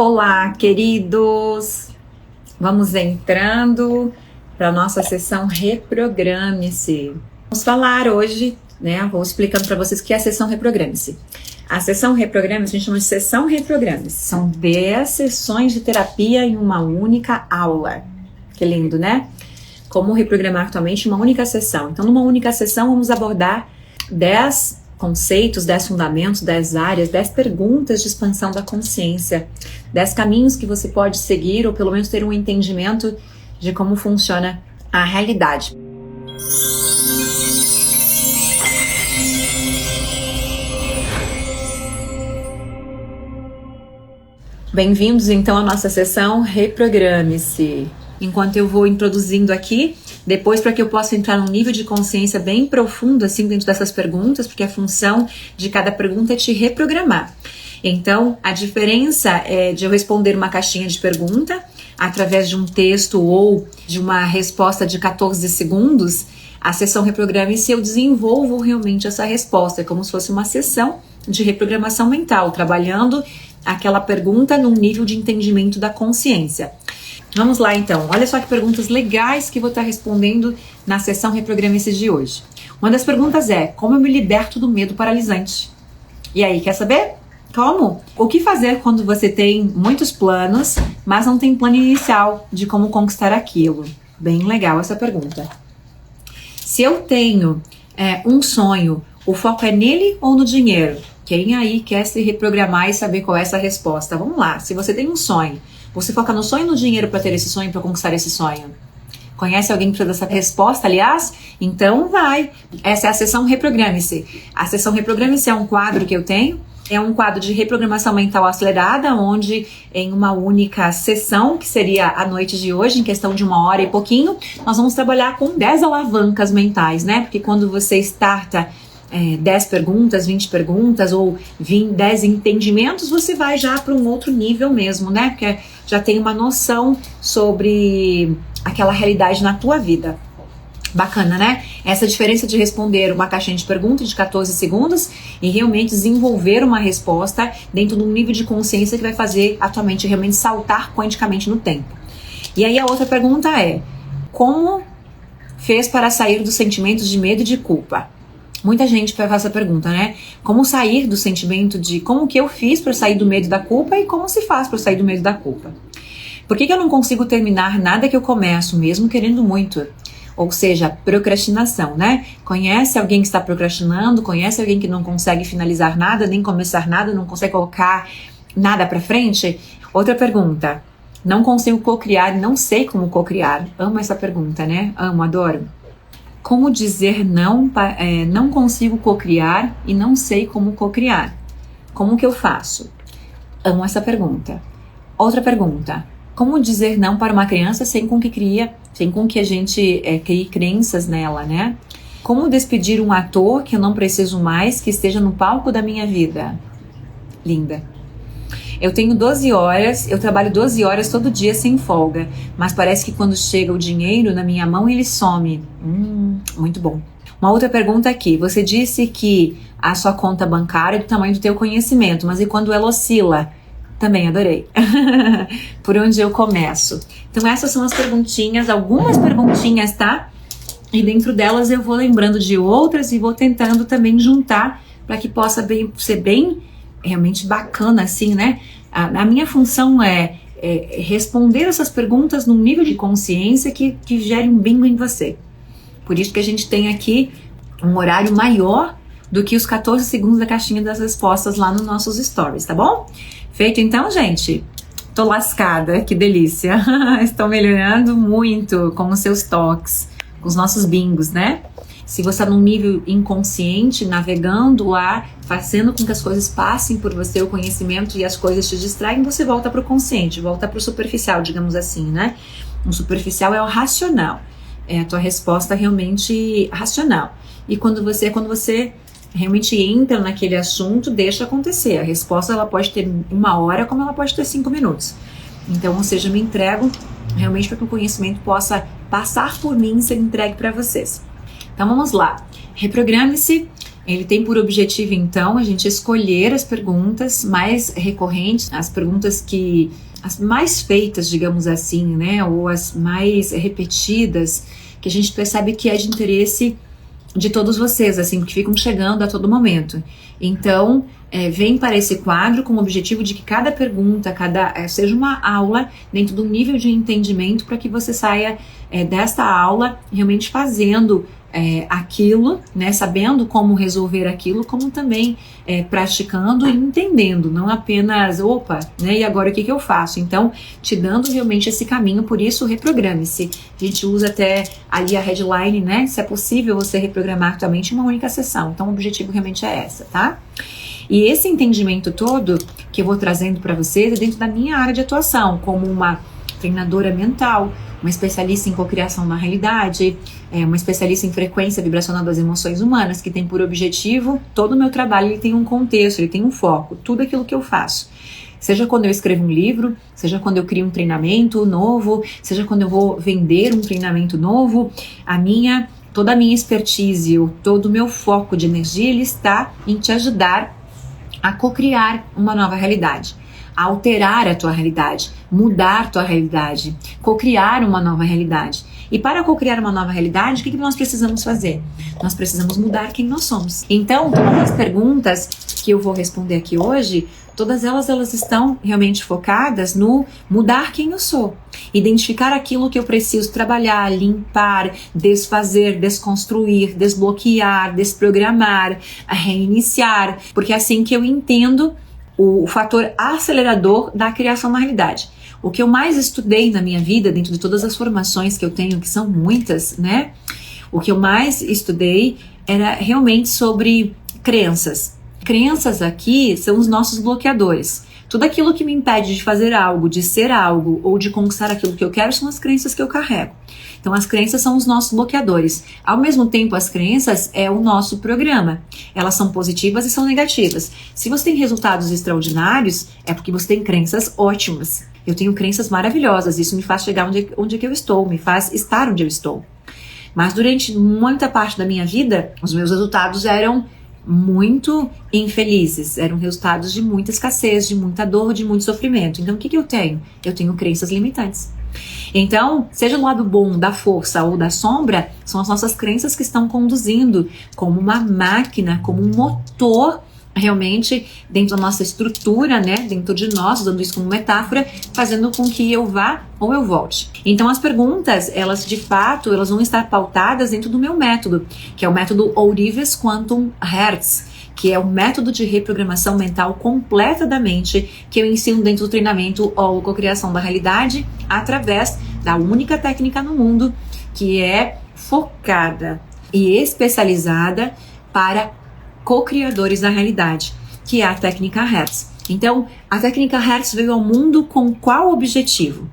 Olá, queridos! Vamos entrando para a nossa sessão Reprograme-se. Vamos falar hoje, Vou explicando para vocês o que é a sessão Reprograme-se. A sessão Reprograme-se a gente chama de sessão Reprograme-se. São 10 sessões de terapia em uma única aula. Que lindo, né? Como reprogramar tua mente em uma única sessão. Então, numa única sessão, vamos abordar 10 conceitos, 10 fundamentos, 10 áreas, 10 perguntas de expansão da consciência, 10 caminhos que você pode seguir ou pelo menos ter um entendimento de como funciona a realidade. Bem-vindos então à nossa sessão Reprograme-se. Enquanto eu vou introduzindo aqui, depois para que eu possa entrar num nível de consciência bem profundo assim dentro dessas perguntas, porque a função de cada pergunta é te reprogramar. Então, a diferença é de eu responder uma caixinha de pergunta através de um texto ou de uma resposta de 14 segundos, a sessão Reprograme-se eu desenvolvo realmente essa resposta, é como se fosse uma sessão de reprogramação mental, trabalhando aquela pergunta num nível de entendimento da consciência. Vamos lá então, olha só que perguntas legais que vou estar respondendo na sessão Reprograme-se de hoje. Uma das perguntas é, como eu me liberto do medo paralisante? E aí, quer saber? Como? O que fazer quando você tem muitos planos, mas não tem plano inicial de como conquistar aquilo? Bem legal essa pergunta. Se eu tenho um sonho, o foco é nele ou no dinheiro? Quem aí quer se reprogramar e saber qual é essa resposta? Vamos lá, se você tem um sonho, você foca no sonho e no dinheiro para ter esse sonho, para conquistar esse sonho? Conhece alguém que precisa dessa resposta, aliás? Então vai. Essa é a sessão Reprograme-se. A sessão Reprograme-se é um quadro que eu tenho. É um quadro de reprogramação mental acelerada, onde em uma única sessão, que seria a noite de hoje, em questão de 1 hora e pouquinho, nós vamos trabalhar com 10 alavancas mentais, né? Porque quando você starta 10 perguntas, 20 perguntas ou 10 entendimentos, você vai já para um outro nível mesmo, né? Porque já tem uma noção sobre aquela realidade na tua vida. Bacana, né? Essa diferença de responder uma caixinha de perguntas de 14 segundos e realmente desenvolver uma resposta dentro de um nível de consciência que vai fazer a tua mente realmente saltar quanticamente no tempo. E aí a outra pergunta é, como fez para sair dos sentimentos de medo e de culpa? Muita gente faz essa pergunta, né? Como sair do sentimento de como que eu fiz para sair do medo e da culpa e como se faz para sair do medo e da culpa? Por que eu não consigo terminar nada que eu começo, mesmo querendo muito? Ou seja, procrastinação, né? Conhece alguém que está procrastinando? Conhece alguém que não consegue finalizar nada, nem começar nada, não consegue colocar nada para frente? Outra pergunta. Não consigo cocriar, não sei como cocriar. Amo essa pergunta, né? Amo, adoro. Como dizer não, não consigo cocriar e não sei como cocriar? Como que eu faço? Amo essa pergunta. Outra pergunta. Como dizer não para uma criança sem com que a gente crie crenças nela, né? Como despedir um ator que eu não preciso mais, que esteja no palco da minha vida? Linda. Eu tenho 12 horas, eu trabalho 12 horas todo dia sem folga, mas parece que quando chega o dinheiro na minha mão, ele some. Muito bom. Uma outra pergunta aqui, você disse que a sua conta bancária é do tamanho do teu conhecimento, mas e quando ela oscila? Também adorei. Por onde eu começo? Então essas são as perguntinhas, algumas perguntinhas, tá? E dentro delas eu vou lembrando de outras e vou tentando também juntar para que possa ser bem realmente bacana assim, né? A minha função é responder essas perguntas num nível de consciência que gere um bingo em você. Por isso que a gente tem aqui um horário maior do que os 14 segundos da caixinha das respostas lá nos nossos stories, tá bom? Feito então, gente? Tô lascada, que delícia. Estou melhorando muito com os seus toques, com os nossos bingos, né? Se você está num nível inconsciente, navegando lá, fazendo com que as coisas passem por você, o conhecimento e as coisas te distraem, você volta para o consciente, volta para o superficial, digamos assim, né? O superficial é o racional, é a tua resposta realmente racional. E quando você realmente entra naquele assunto, deixa acontecer. A resposta ela pode ter 1 hora, como ela pode ter 5 minutos. Então, ou seja, me entrego realmente para que o conhecimento possa passar por mim e ser entregue para vocês. Então vamos lá. Reprograme-se ele tem por objetivo, então, a gente escolher as perguntas mais recorrentes, as perguntas que, as mais feitas, digamos assim, né, ou as mais repetidas, que a gente percebe que é de interesse de todos vocês, assim, que ficam chegando a todo momento. Então, vem para esse quadro com o objetivo de que cada pergunta, seja uma aula dentro do nível de entendimento para que você saia desta aula realmente fazendo aquilo, né, sabendo como resolver aquilo, como também praticando e entendendo, não apenas, né, e agora o que eu faço? Então, te dando realmente esse caminho, por isso reprograme-se. A gente usa até ali a headline, né, se é possível você reprogramar tua mente em uma única sessão. Então, o objetivo realmente é essa, tá? E esse entendimento todo que eu vou trazendo para vocês é dentro da minha área de atuação, como uma treinadora mental, uma especialista em cocriação na realidade, uma especialista em frequência vibracional das emoções humanas, que tem por objetivo, todo o meu trabalho ele tem um contexto, ele tem um foco, tudo aquilo que eu faço. Seja quando eu escrevo um livro, seja quando eu crio um treinamento novo, seja quando eu vou vender um treinamento novo, toda a minha expertise, todo o meu foco de energia, ele está em te ajudar a cocriar uma nova realidade, a alterar a tua realidade, mudar a tua realidade, cocriar uma nova realidade. E para cocriar uma nova realidade, o que nós precisamos fazer? Nós precisamos mudar quem nós somos. Então, todas as perguntas que eu vou responder aqui hoje, todas elas estão realmente focadas no mudar quem eu sou. Identificar aquilo que eu preciso trabalhar, limpar, desfazer, desconstruir, desbloquear, desprogramar, reiniciar. Porque é assim que eu entendo o fator acelerador da criação na realidade. O que eu mais estudei na minha vida, dentro de todas as formações que eu tenho, que são muitas, né? O que eu mais estudei era realmente sobre crenças. Crenças aqui são os nossos bloqueadores. Tudo aquilo que me impede de fazer algo, de ser algo ou de conquistar aquilo que eu quero são as crenças que eu carrego. Então as crenças são os nossos bloqueadores. Ao mesmo tempo, as crenças é o nosso programa. Elas são positivas e são negativas. Se você tem resultados extraordinários, é porque você tem crenças ótimas. Eu tenho crenças maravilhosas, isso me faz chegar onde que eu estou, me faz estar onde eu estou. Mas durante muita parte da minha vida, os meus resultados eram muito infelizes, eram resultados de muita escassez, de muita dor, de muito sofrimento. Então o que eu tenho? Eu tenho crenças limitantes. Então, seja o lado bom da força ou da sombra, são as nossas crenças que estão conduzindo como uma máquina, como um motor realmente dentro da nossa estrutura, né, dentro de nós, usando isso como metáfora, fazendo com que eu vá ou eu volte. Então as perguntas, elas de fato, elas vão estar pautadas dentro do meu método, que é o método Ourives Quantum Hertz, que é o método de reprogramação mental completa da mente que eu ensino dentro do treinamento ou cocriação da realidade através da única técnica no mundo que é focada e especializada para co-criadores da realidade, que é a técnica Hertz. Então, a técnica Hertz veio ao mundo com qual objetivo?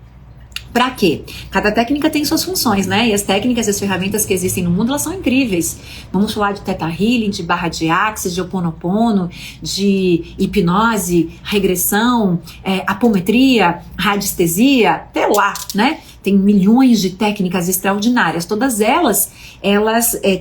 Para quê? Cada técnica tem suas funções, né? E as técnicas e as ferramentas que existem no mundo, elas são incríveis. Vamos falar de Theta Healing, de barra de Axis, de Ho'oponopono, de hipnose, regressão, apometria, radiestesia, até lá, né? Tem milhões de técnicas extraordinárias. Todas elas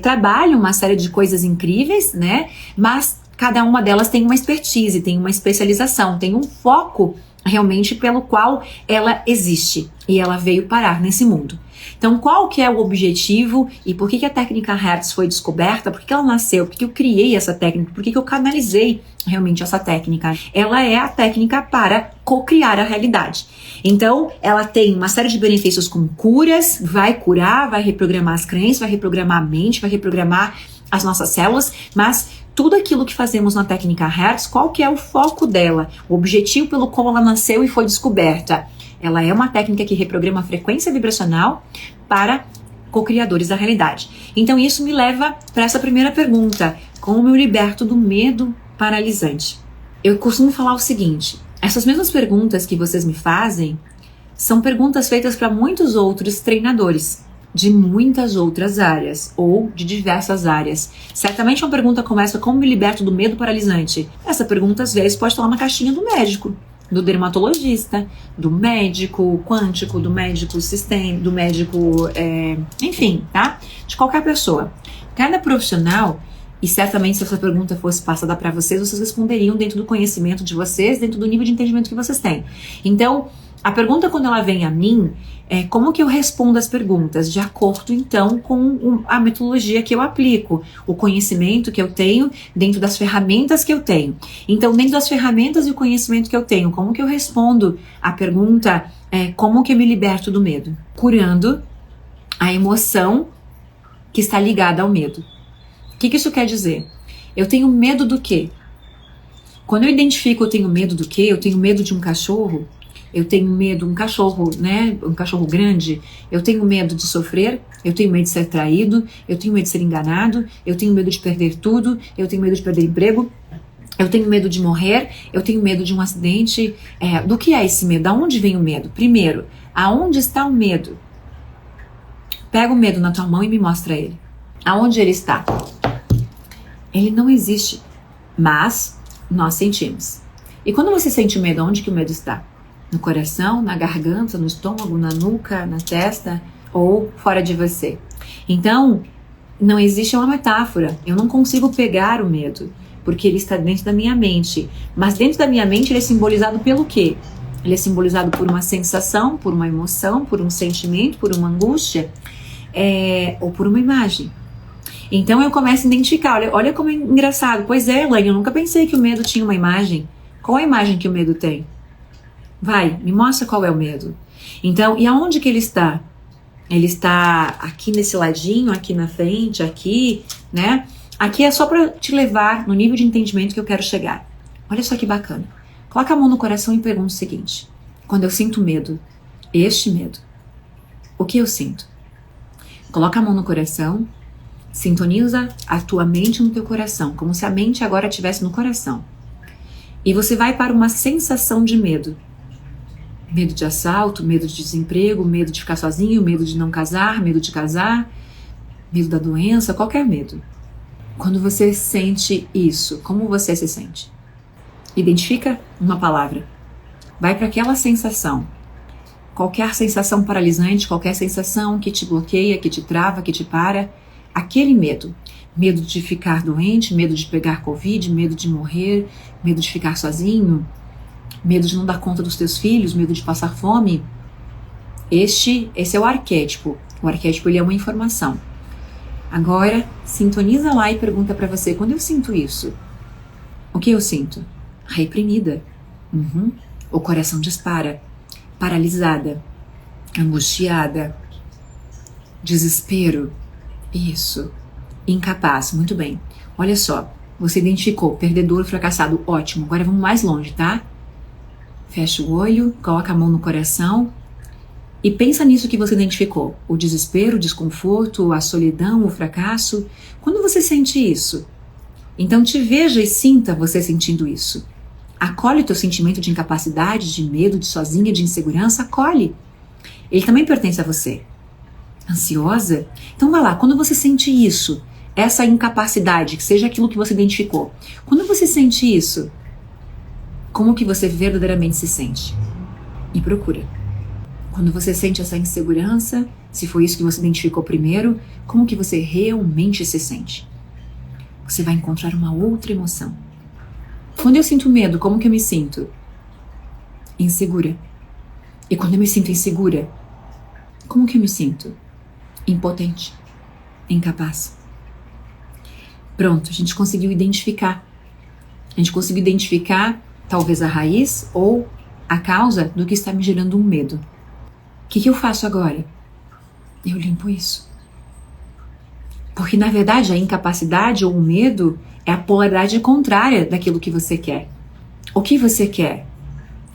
trabalham uma série de coisas incríveis, né? Mas cada uma delas tem uma expertise, tem uma especialização, tem um foco realmente pelo qual ela existe e ela veio parar nesse mundo. Então, qual que é o objetivo e por que a técnica Hertz foi descoberta? Por que ela nasceu? Por que eu criei essa técnica? Por que eu canalizei realmente essa técnica? Ela é a técnica para co-criar a realidade. Então, ela tem uma série de benefícios como curas, vai curar, vai reprogramar as crenças, vai reprogramar a mente, vai reprogramar as nossas células, mas tudo aquilo que fazemos na técnica Hertz, qual que é o foco dela? O objetivo pelo qual ela nasceu e foi descoberta? Ela é uma técnica que reprograma a frequência vibracional para co-criadores da realidade. Então isso me leva para essa primeira pergunta: como eu liberto do medo paralisante? Eu costumo falar o seguinte: essas mesmas perguntas que vocês me fazem são perguntas feitas para muitos outros treinadores de muitas outras áreas ou de diversas áreas. Certamente uma pergunta começa: como me liberto do medo paralisante? Essa pergunta às vezes pode estar lá na caixinha do médico, do dermatologista, do médico quântico, do médico sistêmico, do médico, enfim, tá? De qualquer pessoa. Cada profissional, E certamente se essa pergunta fosse passada para vocês responderiam dentro do conhecimento de vocês, dentro do nível de entendimento que vocês têm. Então, a pergunta quando ela vem a mim é como que eu respondo as perguntas, de acordo então com a metodologia que eu aplico, o conhecimento que eu tenho dentro das ferramentas que eu tenho. Então, dentro das ferramentas e o conhecimento que eu tenho, como que eu respondo a pergunta como que eu me liberto do medo? Curando a emoção que está ligada ao medo. O que isso quer dizer? Eu tenho medo do quê? Quando eu identifico eu tenho medo do quê? Eu tenho medo de um cachorro, eu tenho medo, um cachorro, né? Um cachorro grande, eu tenho medo de sofrer, eu tenho medo de ser traído, eu tenho medo de ser enganado, eu tenho medo de perder tudo, eu tenho medo de perder emprego, eu tenho medo de morrer, eu tenho medo de um acidente. Do que é esse medo? Aonde vem o medo? Primeiro, aonde está o medo? Pega o medo na tua mão e me mostra ele. Aonde ele está? Ele não existe, mas nós sentimos. E quando você sente o medo, onde que o medo está? No coração, na garganta, no estômago, na nuca, na testa ou fora de você? Então, não existe uma metáfora. Eu não consigo pegar o medo, porque ele está dentro da minha mente. Mas dentro da minha mente ele é simbolizado pelo quê? Ele é simbolizado por uma sensação, por uma emoção, por um sentimento, por uma angústia, ou por uma imagem. Então eu começo a identificar, olha como é engraçado. Pois é, Elaine, eu nunca pensei que o medo tinha uma imagem. Qual é a imagem que o medo tem? Vai, me mostra qual é o medo. Então, e aonde que ele está? Ele está aqui nesse ladinho, aqui na frente, aqui, né? Aqui é só para te levar no nível de entendimento que eu quero chegar. Olha só que bacana. Coloca a mão no coração e pergunta o seguinte. Quando eu sinto medo, este medo, o que eu sinto? Coloca a mão no coração. Sintoniza a tua mente no teu coração, como se a mente agora estivesse no coração. E você vai para uma sensação de medo. Medo de assalto, medo de desemprego, medo de ficar sozinho, medo de não casar, medo de casar, medo da doença, qualquer medo. Quando você sente isso, como você se sente? Identifica uma palavra. Vai para aquela sensação. Qualquer sensação paralisante, qualquer sensação que te bloqueia, que te trava, que te para. Aquele medo. Medo de ficar doente, medo de pegar Covid, medo de morrer, medo de ficar sozinho, medo de não dar conta dos teus filhos, medo de passar fome. Esse é o arquétipo. O arquétipo ele é uma informação. Agora, sintoniza lá e pergunta para você, quando eu sinto isso, o que eu sinto? Reprimida. O coração dispara. Paralisada. Angustiada. Desespero. Isso. Incapaz. Muito bem. Olha só. Você identificou perdedor, fracassado. Ótimo. Agora vamos mais longe, tá? Fecha o olho, coloca a mão no coração e pensa nisso que você identificou. O desespero, o desconforto, a solidão, o fracasso. Quando você sente isso, então te veja e sinta você sentindo isso. Acolhe o teu sentimento de incapacidade, de medo, de sozinha, de insegurança. Acolhe. Ele também pertence a você. Ansiosa? Então vai lá, quando você sente isso, essa incapacidade, que seja aquilo que você identificou, quando você sente isso, como que você verdadeiramente se sente? E procura. Quando você sente essa insegurança, se foi isso que você identificou primeiro, como que você realmente se sente? Você vai encontrar uma outra emoção. Quando eu sinto medo, como que eu me sinto? Insegura. E quando eu me sinto insegura, como que eu me sinto? Impotente. Incapaz. Pronto, a gente conseguiu identificar. A gente conseguiu identificar talvez a raiz ou a causa do que está me gerando um medo. O que eu faço agora? Eu limpo isso. Porque na verdade a incapacidade ou o medo é a polaridade contrária daquilo que você quer. O que você quer?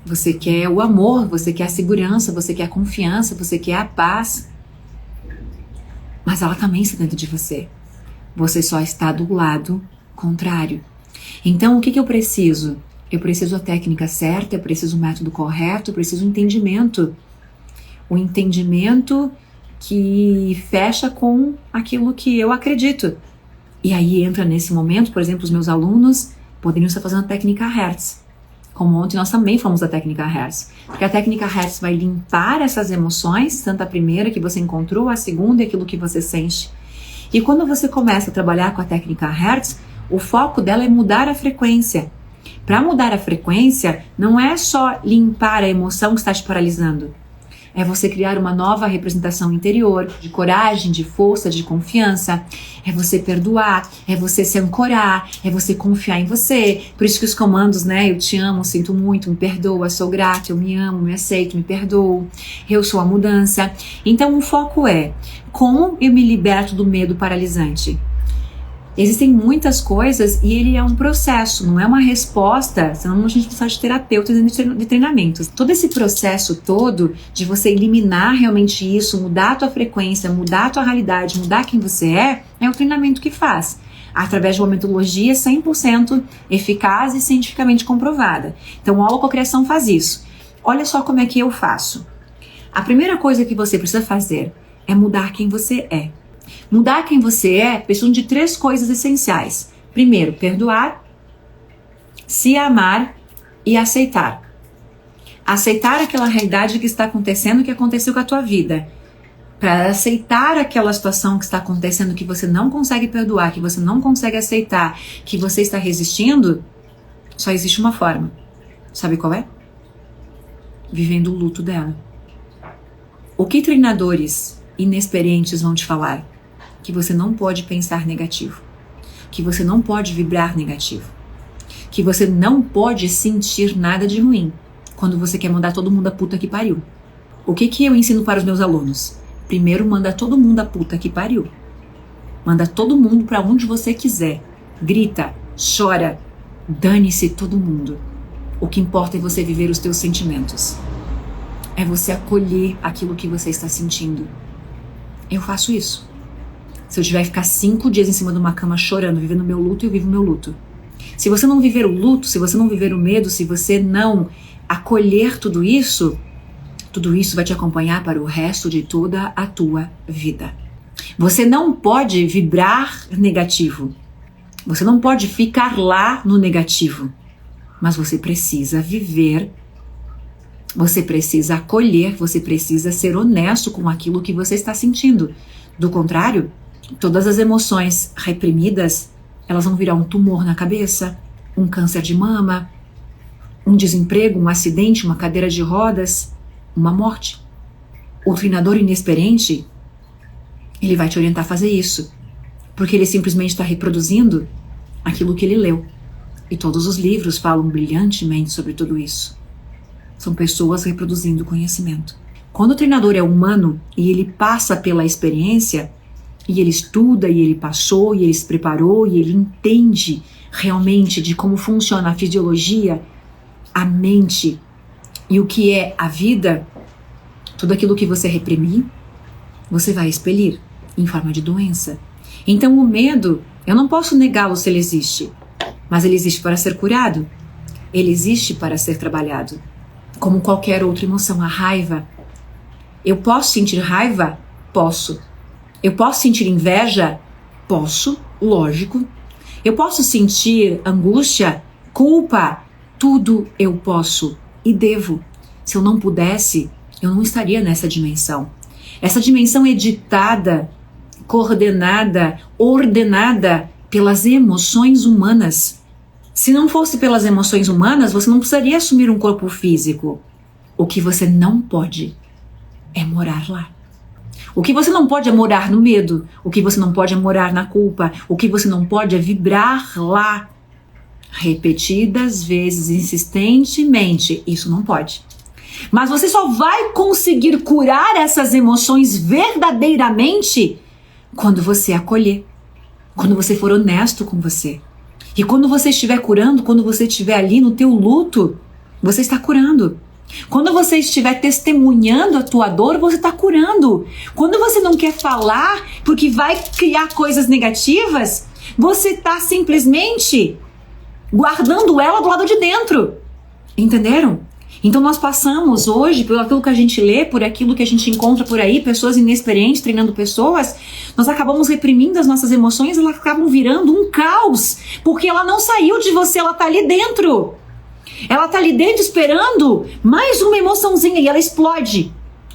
Você quer o amor, você quer a segurança, você quer a confiança, você quer a paz. Mas ela também está dentro de você. Você só está do lado contrário. Então o que eu preciso? Eu preciso a técnica certa, eu preciso o método correto, eu preciso o entendimento. O entendimento que fecha com aquilo que eu acredito. E aí entra nesse momento, por exemplo, os meus alunos poderiam estar fazendo a técnica Hertz. Como ontem nós também fomos da técnica Hertz. Porque a técnica Hertz vai limpar essas emoções, tanto a primeira que você encontrou, a segunda e aquilo que você sente. E quando você começa a trabalhar com a técnica Hertz, o foco dela é mudar a frequência. Para mudar a frequência, não é só limpar a emoção que está te paralisando. É você criar uma nova representação interior, de coragem, de força, de confiança. É você perdoar, é você se ancorar, é você confiar em você. Por isso que os comandos, né? Eu te amo, sinto muito, me perdoa, sou grato, eu me amo, me aceito, me perdoo. Eu sou a mudança. Então o foco é como eu me liberto do medo paralisante. Existem muitas coisas e ele é um processo, não é uma resposta, senão a gente precisa de terapeutas e de treinamentos. Todo esse processo todo de você eliminar realmente isso, mudar a tua frequência, mudar a tua realidade, mudar quem você é o treinamento que faz. Através de uma metodologia 100% eficaz e cientificamente comprovada. Então a holococriação faz isso. Olha só como é que eu faço. A primeira coisa que você precisa fazer é mudar quem você é. Mudar quem você é precisa de 3 coisas essenciais. Primeiro, perdoar, se amar e aceitar. Aceitar aquela realidade que está acontecendo, que aconteceu com a tua vida. Para aceitar aquela situação que está acontecendo, que você não consegue perdoar, que você não consegue aceitar, que você está resistindo, só existe uma forma. Sabe qual é? Vivendo o luto dela. O que treinadores inexperientes vão te falar? Que você não pode pensar negativo, que você não pode vibrar negativo, que você não pode sentir nada de ruim quando você quer mandar todo mundo a puta que pariu. O que eu ensino para os meus alunos? Primeiro, manda todo mundo a puta que pariu. Manda todo mundo para onde você quiser. Grita, chora, dane-se todo mundo. O que importa é você viver os teus sentimentos. É você acolher aquilo que você está sentindo. Eu faço isso. Se eu tiver que ficar 5 dias em cima de uma cama chorando, vivendo o meu luto, eu vivo o meu luto. Se você não viver o luto, se você não viver o medo, se você não acolher tudo isso vai te acompanhar para o resto de toda a tua vida. Você não pode vibrar negativo. Você não pode ficar lá no negativo. Mas você precisa viver, você precisa acolher, você precisa ser honesto com aquilo que você está sentindo. Do contrário, todas as emoções reprimidas, elas vão virar um tumor na cabeça, um câncer de mama, um desemprego, um acidente, uma cadeira de rodas, uma morte. O treinador inexperiente, ele vai te orientar a fazer isso, porque ele simplesmente está reproduzindo aquilo que ele leu. E todos os livros falam brilhantemente sobre tudo isso. São pessoas reproduzindo conhecimento. Quando o treinador é humano e ele passa pela experiência, e ele estuda, e ele passou, e ele se preparou, e ele entende realmente de como funciona a fisiologia, a mente e o que é a vida, tudo aquilo que você reprimir, você vai expelir em forma de doença. Então o medo, eu não posso negá-lo se ele existe, mas ele existe para ser curado, ele existe para ser trabalhado. Como qualquer outra emoção, a raiva. Eu posso sentir raiva? Posso. Eu posso sentir inveja? Posso, lógico. Eu posso sentir angústia, culpa? Tudo eu posso e devo. Se eu não pudesse, eu não estaria nessa dimensão. Essa dimensão é ditada, coordenada, ordenada pelas emoções humanas. Se não fosse pelas emoções humanas, você não precisaria assumir um corpo físico. O que você não pode é morar lá. O que você não pode é morar no medo. O que você não pode é morar na culpa. O que você não pode é vibrar lá. Repetidas vezes, insistentemente. Isso não pode. Mas você só vai conseguir curar essas emoções verdadeiramente quando você acolher. Quando você for honesto com você. E quando você estiver curando, quando você estiver ali no teu luto, você está curando. Quando você estiver testemunhando a tua dor, você está curando. Quando você não quer falar porque vai criar coisas negativas, você está simplesmente guardando ela do lado de dentro. Entenderam? Então nós passamos hoje por aquilo que a gente lê, por aquilo que a gente encontra por aí, pessoas inexperientes treinando pessoas, nós acabamos reprimindo as nossas emoções, elas acabam virando um caos, porque ela não saiu de você, ela está ali dentro. Ela tá ali dentro esperando mais uma emoçãozinha e ela explode.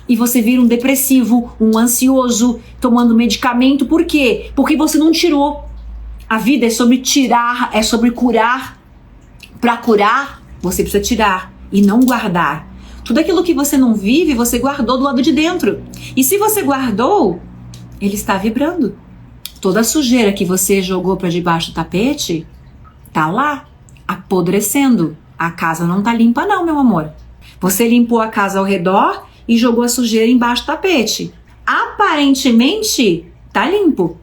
e você vira um depressivo, um ansioso, tomando medicamento. Por quê? Porque você não tirou. A vida é sobre tirar, é sobre curar. Para curar, você precisa tirar e não guardar. Tudo aquilo que você não vive, você guardou do lado de dentro. E se você guardou, ele está vibrando. Toda a sujeira que você jogou para debaixo do tapete, tá lá, apodrecendo. A casa não tá limpa não, meu amor. Você limpou a casa ao redor e jogou a sujeira embaixo do tapete. Aparentemente, tá limpo.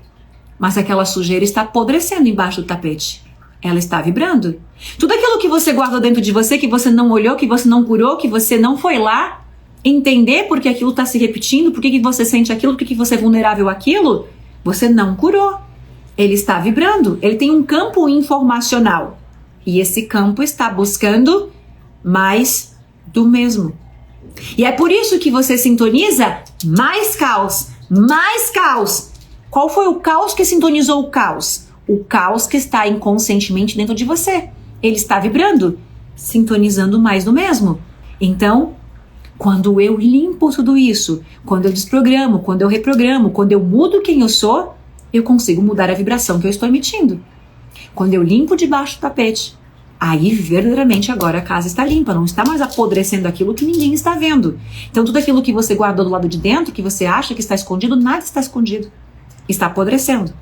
Mas aquela sujeira está apodrecendo embaixo do tapete. Ela está vibrando. Tudo aquilo que você guardou dentro de você, que você não olhou, que você não curou, que você não foi lá entender por que aquilo está se repetindo, por que você sente aquilo, por que você é vulnerável àquilo, você não curou. Ele está vibrando. Ele tem um campo informacional. E esse campo está buscando mais do mesmo. E é por isso que você sintoniza mais caos, mais caos. Qual foi o caos que sintonizou o caos? O caos que está inconscientemente dentro de você. Ele está vibrando, sintonizando mais do mesmo. Então, quando eu limpo tudo isso, quando eu desprogramo, quando eu reprogramo, quando eu mudo quem eu sou, eu consigo mudar a vibração que eu estou emitindo. Quando eu limpo debaixo do tapete, aí verdadeiramente agora a casa está limpa, não está mais apodrecendo aquilo que ninguém está vendo. Então tudo aquilo que você guardou do lado de dentro, que você acha que está escondido, nada está escondido. Está apodrecendo.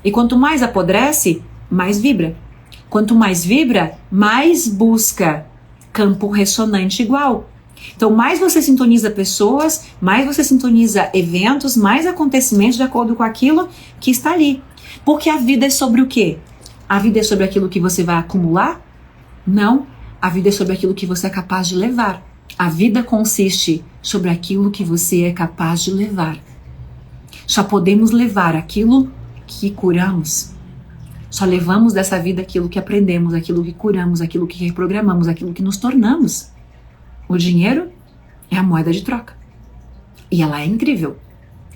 E quanto mais apodrece, mais vibra. Quanto mais vibra, mais busca campo ressonante igual. Então mais você sintoniza pessoas, mais você sintoniza eventos, mais acontecimentos de acordo com aquilo que está ali. Porque a vida é sobre o quê? A vida é sobre aquilo que você vai acumular? Não. A vida é sobre aquilo que você é capaz de levar. A vida consiste sobre aquilo que você é capaz de levar. Só podemos levar aquilo que curamos. Só levamos dessa vida aquilo que aprendemos, aquilo que curamos, aquilo que reprogramamos, aquilo que nos tornamos. O dinheiro é a moeda de troca. E ela é incrível.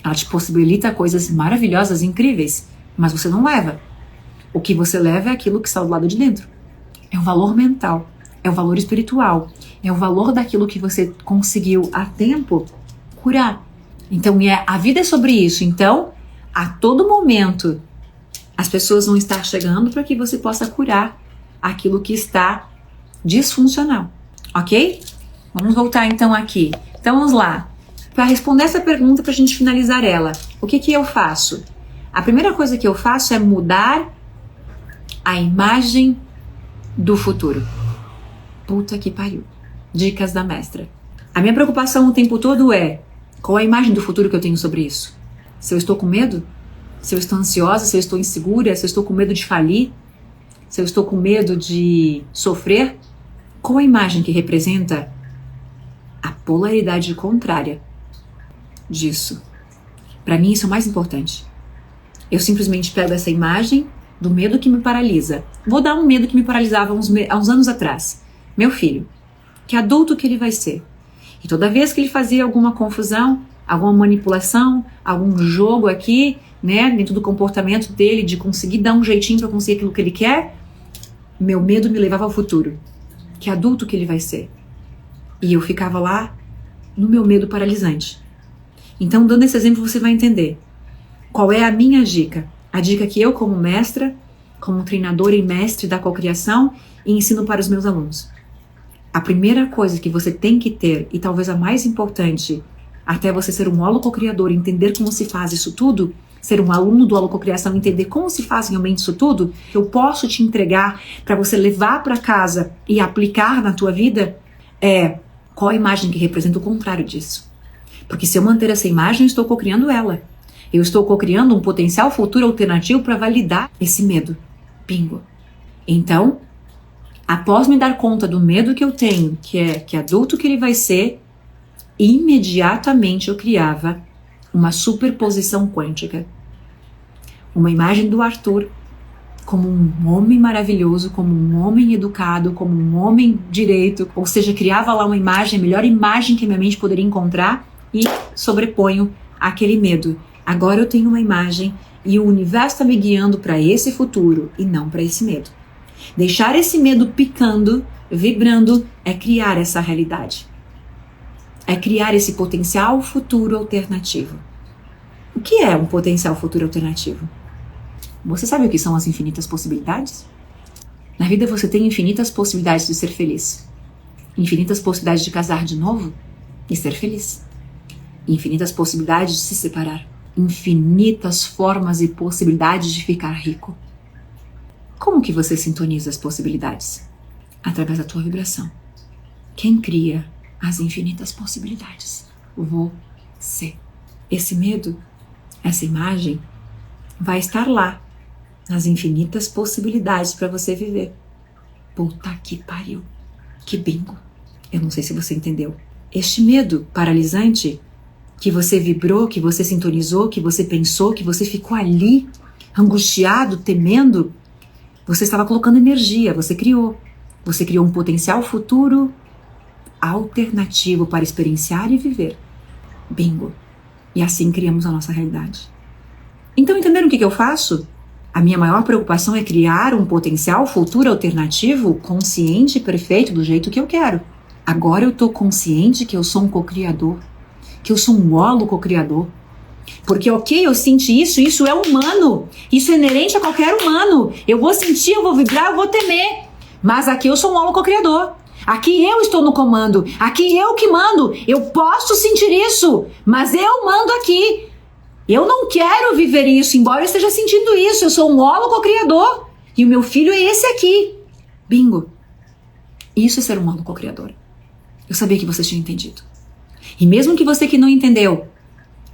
Ela te possibilita coisas maravilhosas, incríveis, mas você não leva. O que você leva é aquilo que está do lado de dentro. É o valor mental, é o valor espiritual, é o valor daquilo que você conseguiu a tempo curar. Então a vida é sobre isso. Então, a todo momento, as pessoas vão estar chegando para que você possa curar aquilo que está disfuncional. Ok? Vamos voltar então aqui. Então vamos lá. Para responder essa pergunta, para a gente finalizar ela, o que eu faço? A primeira coisa que eu faço é mudar a imagem do futuro. Puta que pariu. Dicas da mestra. A minha preocupação o tempo todo é: qual a imagem do futuro que eu tenho sobre isso? Se eu estou com medo? Se eu estou ansiosa? Se eu estou insegura? Se eu estou com medo de falir? Se eu estou com medo de sofrer? Qual a imagem que representa a polaridade contrária disso? Para mim isso é o mais importante. Eu simplesmente pego essa imagem do medo que me paralisa. Vou dar um medo que me paralisava há uns anos atrás. Meu filho, que adulto que ele vai ser? E toda vez que ele fazia alguma confusão, alguma manipulação, algum jogo aqui, né, dentro do comportamento dele, de conseguir dar um jeitinho para conseguir aquilo que ele quer, meu medo me levava ao futuro. Que adulto que ele vai ser? E eu ficava lá no meu medo paralisante. Então, dando esse exemplo, você vai entender qual é a minha dica. A dica que eu, como mestra, como treinadora e mestre da cocriação, ensino para os meus alunos. A primeira coisa que você tem que ter, e talvez a mais importante, até você ser um holococriador e entender como se faz isso tudo, ser um aluno do holococriação, entender como se faz realmente isso tudo, eu posso te entregar para você levar para casa e aplicar na tua vida, qual a imagem que representa o contrário disso. Porque se eu manter essa imagem, eu estou cocriando ela. Eu estou cocriando um potencial futuro alternativo para validar esse medo. Bingo. Então, após me dar conta do medo que eu tenho, que é que adulto que ele vai ser, imediatamente eu criava uma superposição quântica. Uma imagem do Arthur como um homem maravilhoso, como um homem educado, como um homem direito, ou seja, criava lá uma imagem, a melhor imagem que a minha mente poderia encontrar e sobreponho aquele medo. Agora eu tenho uma imagem e o universo está me guiando para esse futuro e não para esse medo. Deixar esse medo picando, vibrando, é criar essa realidade. é criar esse potencial futuro alternativo. O que é um potencial futuro alternativo? Você sabe o que são as infinitas possibilidades? Na vida você tem infinitas possibilidades de ser feliz. Infinitas possibilidades de casar de novo e ser feliz. Infinitas possibilidades de se separar. Infinitas formas e possibilidades de ficar rico. Como que você sintoniza as possibilidades? Através da tua vibração. Quem cria as infinitas possibilidades? Você. Esse medo, essa imagem, vai estar lá, nas infinitas possibilidades para você viver. Puta que pariu. Que bingo. Eu não sei se você entendeu. Este medo paralisante que você vibrou, que você sintonizou, que você pensou, que você ficou ali, angustiado, temendo, você estava colocando energia, você criou. Você criou um potencial futuro alternativo para experienciar e viver. Bingo. E assim criamos a nossa realidade. Então, entenderam o que eu faço? A minha maior preocupação é criar um potencial futuro alternativo, consciente e perfeito do jeito que eu quero. Agora eu estou consciente que eu sou um co-criador, que eu sou um holo co-criador. Porque, ok, eu senti isso é humano, isso é inerente a qualquer humano. Eu vou sentir, eu vou vibrar, eu vou temer. Mas aqui eu sou um holo co-criador. Aqui eu estou no comando, aqui eu que mando. Eu posso sentir isso, mas eu mando aqui. Eu não quero viver isso, embora eu esteja sentindo isso. Eu sou um holo co-criador e o meu filho é esse aqui. Bingo. Isso é ser um holo co-criador. Eu sabia que você tinha entendido. E mesmo que você que não entendeu,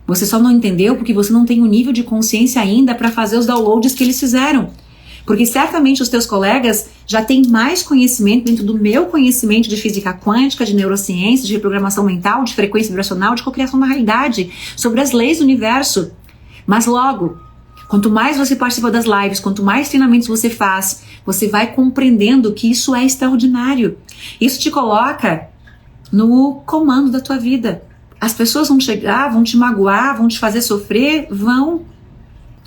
você só não entendeu porque você não tem o nível de consciência ainda para fazer os downloads que eles fizeram. Porque certamente os teus colegas já têm mais conhecimento dentro do meu conhecimento de física quântica, de neurociência, de reprogramação mental, de frequência vibracional, de cocriação da realidade, sobre as leis do universo. Mas logo, quanto mais você participa das lives, quanto mais treinamentos você faz, você vai compreendendo que isso é extraordinário. Isso te coloca no comando da tua vida. As pessoas vão chegar, vão te magoar, vão te fazer sofrer, vão.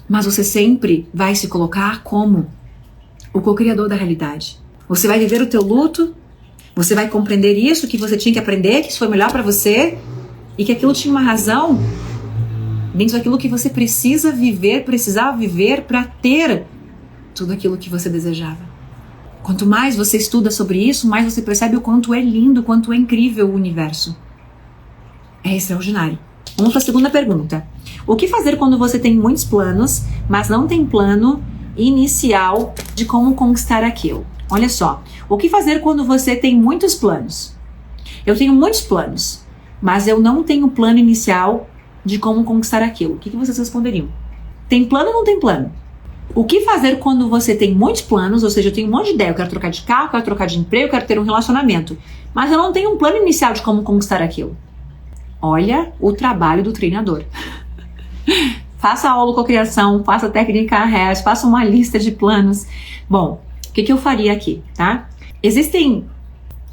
Mas você sempre vai se colocar como o co-criador da realidade. Você vai viver o teu luto, você vai compreender isso que você tinha que aprender, que isso foi melhor para você e que aquilo tinha uma razão dentro daquilo que você precisava viver para ter tudo aquilo que você desejava. Quanto mais você estuda sobre isso, mais você percebe o quanto é lindo, o quanto é incrível o universo. É extraordinário. Vamos para a segunda pergunta. O que fazer quando você tem muitos planos, mas não tem plano inicial de como conquistar aquilo? Olha só, o que fazer quando você tem muitos planos? Eu tenho muitos planos, mas eu não tenho plano inicial de como conquistar aquilo. O que vocês responderiam? Tem plano ou não tem plano? O que fazer quando você tem muitos planos, ou seja, eu tenho um monte de ideia, eu quero trocar de carro, eu quero trocar de emprego, eu quero ter um relacionamento, mas eu não tenho um plano inicial de como conquistar aquilo? Olha o trabalho do treinador. Faça a holococriação, faça a técnica RES, faça uma lista de planos. Bom, o que eu faria aqui, tá? Existem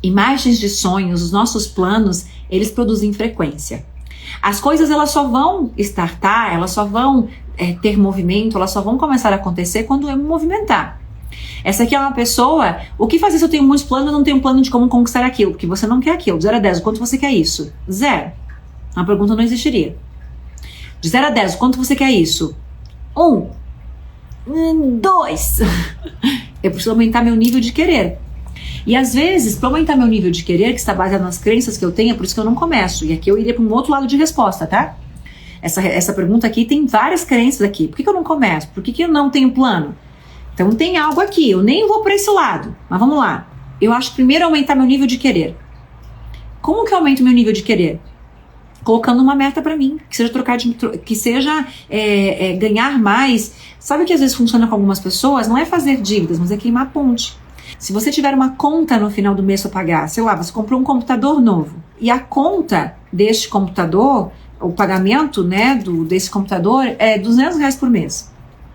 imagens de sonhos, os nossos planos, eles produzem frequência. As coisas, elas só vão startar, elas só vão ter movimento, elas só vão começar a acontecer quando eu me movimentar. Essa aqui é uma pessoa, o que fazer se eu tenho muitos planos e não tenho um plano de como conquistar aquilo? Porque você não quer aquilo. De 0 a 10, o quanto você quer isso? 0. A pergunta não existiria. De 0 a 10, o quanto você quer isso? 1. 2. Eu preciso aumentar meu nível de querer. E às vezes, para aumentar meu nível de querer, que está baseado nas crenças que eu tenho, é por isso que eu não começo. E aqui eu iria para um outro lado de resposta, tá? Essa pergunta aqui tem várias crenças aqui. Por que eu não começo? Por que eu não tenho plano? Então tem algo aqui, eu nem vou para esse lado. Mas vamos lá. Eu acho que primeiro aumentar meu nível de querer. Como que eu aumento meu nível de querer? Colocando uma meta pra mim, que seja ganhar mais. Sabe que às vezes funciona com algumas pessoas? Não é fazer dívidas, mas é queimar ponte. Se você tiver uma conta no final do mês para pagar, sei lá, você comprou um computador novo e a conta deste computador, o pagamento, né, desse computador é R$200 por mês.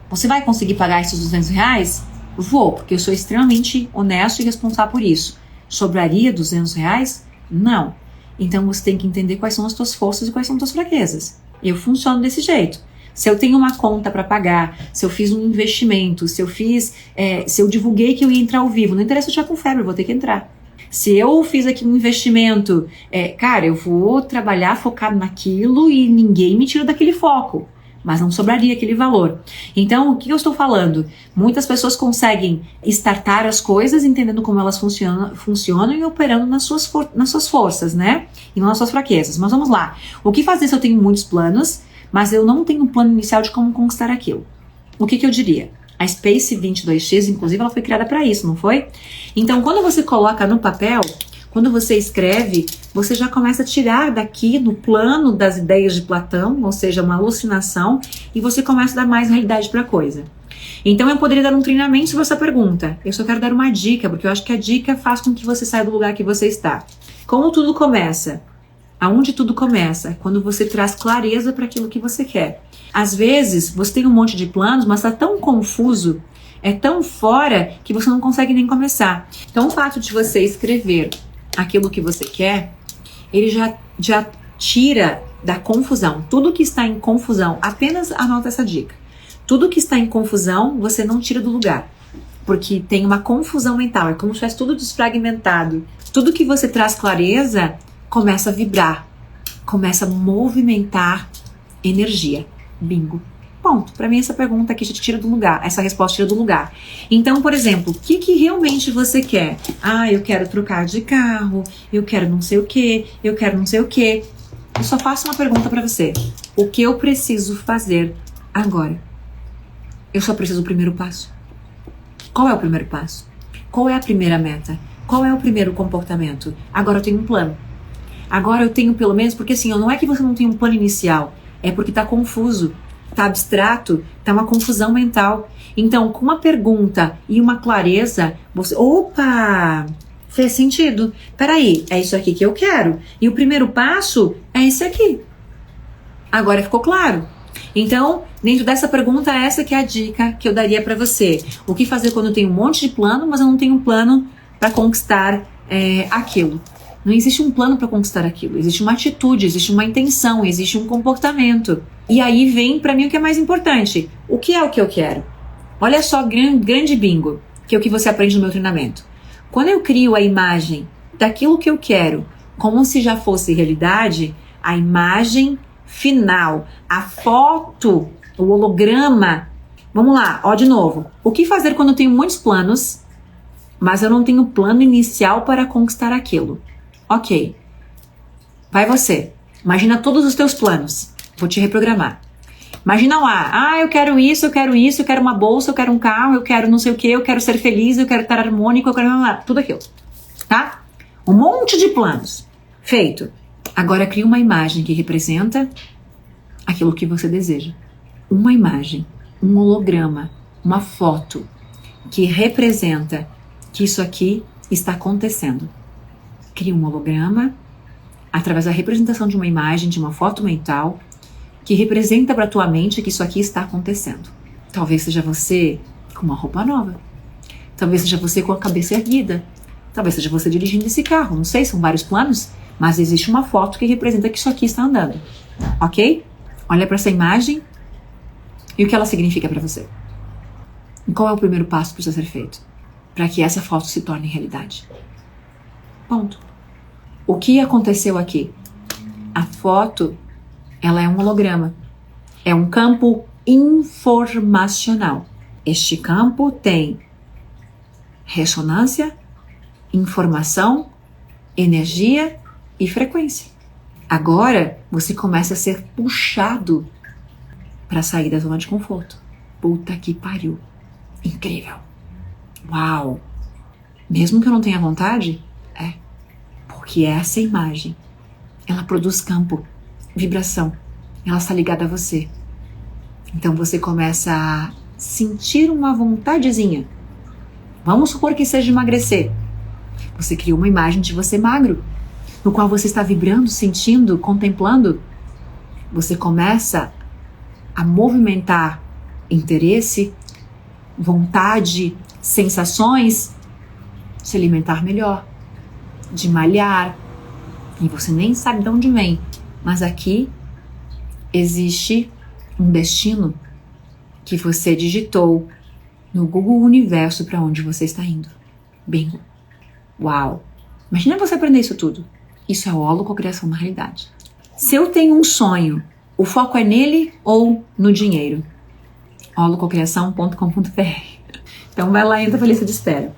Você vai conseguir pagar esses R$200? Vou, porque eu sou extremamente honesto e responsável por isso. Sobraria R$200? Não. Então você tem que entender quais são as tuas forças e quais são as tuas fraquezas. Eu funciono desse jeito. Se eu tenho uma conta para pagar, se eu fiz um investimento, se eu divulguei que eu ia entrar ao vivo, não interessa se eu estiver com febre, eu vou ter que entrar. Se eu fiz aqui um investimento, cara, eu vou trabalhar focado naquilo e ninguém me tira daquele foco. Mas não sobraria aquele valor. Então, o que eu estou falando? Muitas pessoas conseguem startar as coisas, entendendo como elas funcionam e operando nas suas forças, né? E não nas suas fraquezas. Mas vamos lá. O que fazer se eu tenho muitos planos, mas eu não tenho um plano inicial de como conquistar aquilo? O que eu diria? A Space 22X, inclusive, ela foi criada para isso, não foi? Então, quando você coloca no papel, quando você escreve, você já começa a tirar daqui do plano das ideias de Platão, ou seja, uma alucinação, e você começa a dar mais realidade para a coisa. Então eu poderia dar um treinamento sobre essa pergunta. Eu só quero dar uma dica, porque eu acho que a dica faz com que você saia do lugar que você está. Como tudo começa? Aonde tudo começa? Quando você traz clareza para aquilo que você quer. Às vezes, você tem um monte de planos, mas está tão confuso, é tão fora, que você não consegue nem começar. Então o fato de você escrever aquilo que você quer, ele já tira da confusão. Tudo que está em confusão, apenas anota essa dica. Tudo que está em confusão, você não tira do lugar. Porque tem uma confusão mental, é como se estivesse tudo desfragmentado. Tudo que você traz clareza, começa a vibrar, começa a movimentar energia. Bingo. Ponto. Para mim essa pergunta aqui já te tira do lugar, essa resposta tira do lugar. Então, por exemplo, o que realmente você quer? Ah, eu quero trocar de carro, eu quero não sei o que, eu quero não sei o que. Eu só faço uma pergunta para você. O que eu preciso fazer agora? Eu só preciso do primeiro passo. Qual é o primeiro passo? Qual é a primeira meta? Qual é o primeiro comportamento? Agora eu tenho um plano. Agora eu tenho pelo menos, porque assim, não é que você não tem um plano inicial, é porque tá confuso. Tá abstrato, tá uma confusão mental. Então, com uma pergunta e uma clareza, você... Opa! Fez sentido. Peraí, é isso aqui que eu quero. E o primeiro passo é esse aqui. Agora ficou claro. Então, dentro dessa pergunta, essa que é a dica que eu daria para você. O que fazer quando eu tenho um monte de plano, mas eu não tenho um plano para conquistar aquilo? Não existe um plano para conquistar aquilo. Existe uma atitude, existe uma intenção, existe um comportamento. E aí vem para mim o que é mais importante. O que é o que eu quero? Olha só, grande bingo, que é o que você aprende no meu treinamento. Quando eu crio a imagem daquilo que eu quero, como se já fosse realidade, a imagem final, a foto, o holograma. Vamos lá, ó, de novo. O que fazer quando eu tenho muitos planos, mas eu não tenho plano inicial para conquistar aquilo? Ok. Vai você. Imagina todos os teus planos. Vou te reprogramar. Imagina lá. Ah, eu quero isso, eu quero isso, eu quero uma bolsa, eu quero um carro, eu quero não sei o que, eu quero ser feliz, eu quero estar harmônico, eu quero... Tudo aquilo. Tá? Um monte de planos. Feito. Agora cria uma imagem que representa aquilo que você deseja. Uma imagem, um holograma, uma foto que representa que isso aqui está acontecendo. Cria um holograma através da representação de uma imagem, de uma foto mental que representa para a tua mente que isso aqui está acontecendo. Talvez seja você com uma roupa nova. Talvez seja você com a cabeça erguida. Talvez seja você dirigindo esse carro. Não sei, são vários planos, mas existe uma foto que representa que isso aqui está andando. Ok? Olha para essa imagem e o que ela significa para você. E qual é o primeiro passo que precisa ser feito para que essa foto se torne realidade? Ponto. O que aconteceu aqui? A foto, ela é um holograma. É um campo informacional. Este campo tem ressonância, informação, energia e frequência. Agora, você começa a ser puxado para sair da zona de conforto. Puta que pariu. Incrível. Uau. Mesmo que eu não tenha vontade, porque essa imagem, ela produz campo, vibração, ela está ligada a você. Então você começa a sentir uma vontadezinha. Vamos supor que seja emagrecer. Você cria uma imagem de você magro, no qual você está vibrando, sentindo, contemplando. Você começa a movimentar interesse, vontade, sensações, se alimentar melhor, de malhar, e você nem sabe de onde vem, mas aqui existe um destino que você digitou no Google Universo para onde você está indo. Bingo. Uau! Imagina você aprender isso tudo. Isso é holococriação na realidade. Se eu tenho um sonho, o foco é nele ou no dinheiro? holococriação.com.br. Então vai lá e entra pra lista de espera.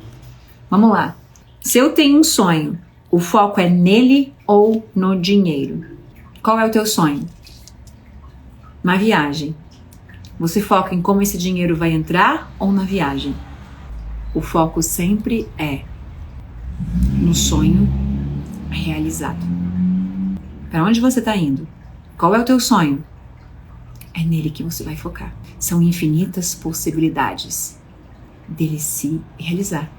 Vamos lá. Se eu tenho um sonho, o foco é nele ou no dinheiro? Qual é o teu sonho? Na viagem. Você foca em como esse dinheiro vai entrar ou na viagem? O foco sempre é no sonho realizado. Para onde você está indo? Qual é o teu sonho? É nele que você vai focar. São infinitas possibilidades dele se realizar.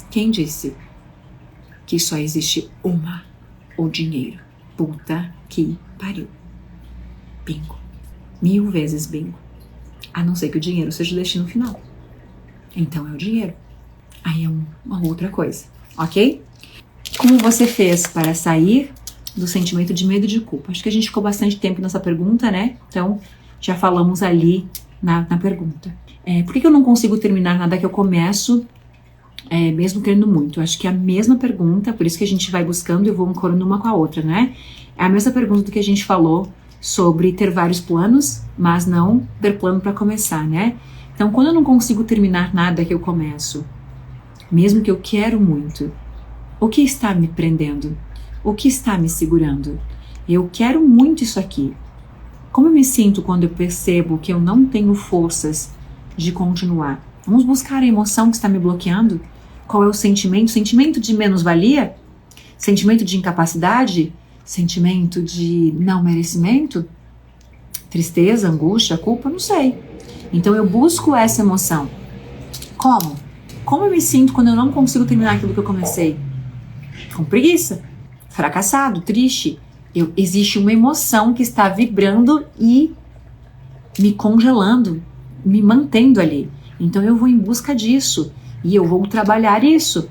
Quem disse que só existe uma? O dinheiro. Puta que pariu. Bingo. 1000 vezes bingo. A não ser que o dinheiro seja o destino final. Então é o dinheiro. Aí é uma outra coisa, ok? Como você fez para sair do sentimento de medo e de culpa? Acho que a gente ficou bastante tempo nessa pergunta, né? Então, já falamos ali na pergunta. Por que eu não consigo terminar nada que eu começo, mesmo querendo muito? Acho que é a mesma pergunta, por isso que a gente vai buscando e eu vou ancorando uma com a outra, né? É a mesma pergunta do que a gente falou sobre ter vários planos, mas não ter plano para começar, né? Então, quando eu não consigo terminar nada que eu começo, mesmo que eu quero muito, o que está me prendendo? O que está me segurando? Eu quero muito isso aqui. Como eu me sinto quando eu percebo que eu não tenho forças de continuar? Vamos buscar a emoção que está me bloqueando? Qual é o sentimento? Sentimento de menos-valia? Sentimento de incapacidade? Sentimento de não merecimento? Tristeza, angústia, culpa? Não sei. Então eu busco essa emoção. Como? Como eu me sinto quando eu não consigo terminar aquilo que eu comecei? Com preguiça, fracassado, triste. Existe uma emoção que está vibrando e me congelando, me mantendo ali. Então eu vou em busca disso e eu vou trabalhar isso.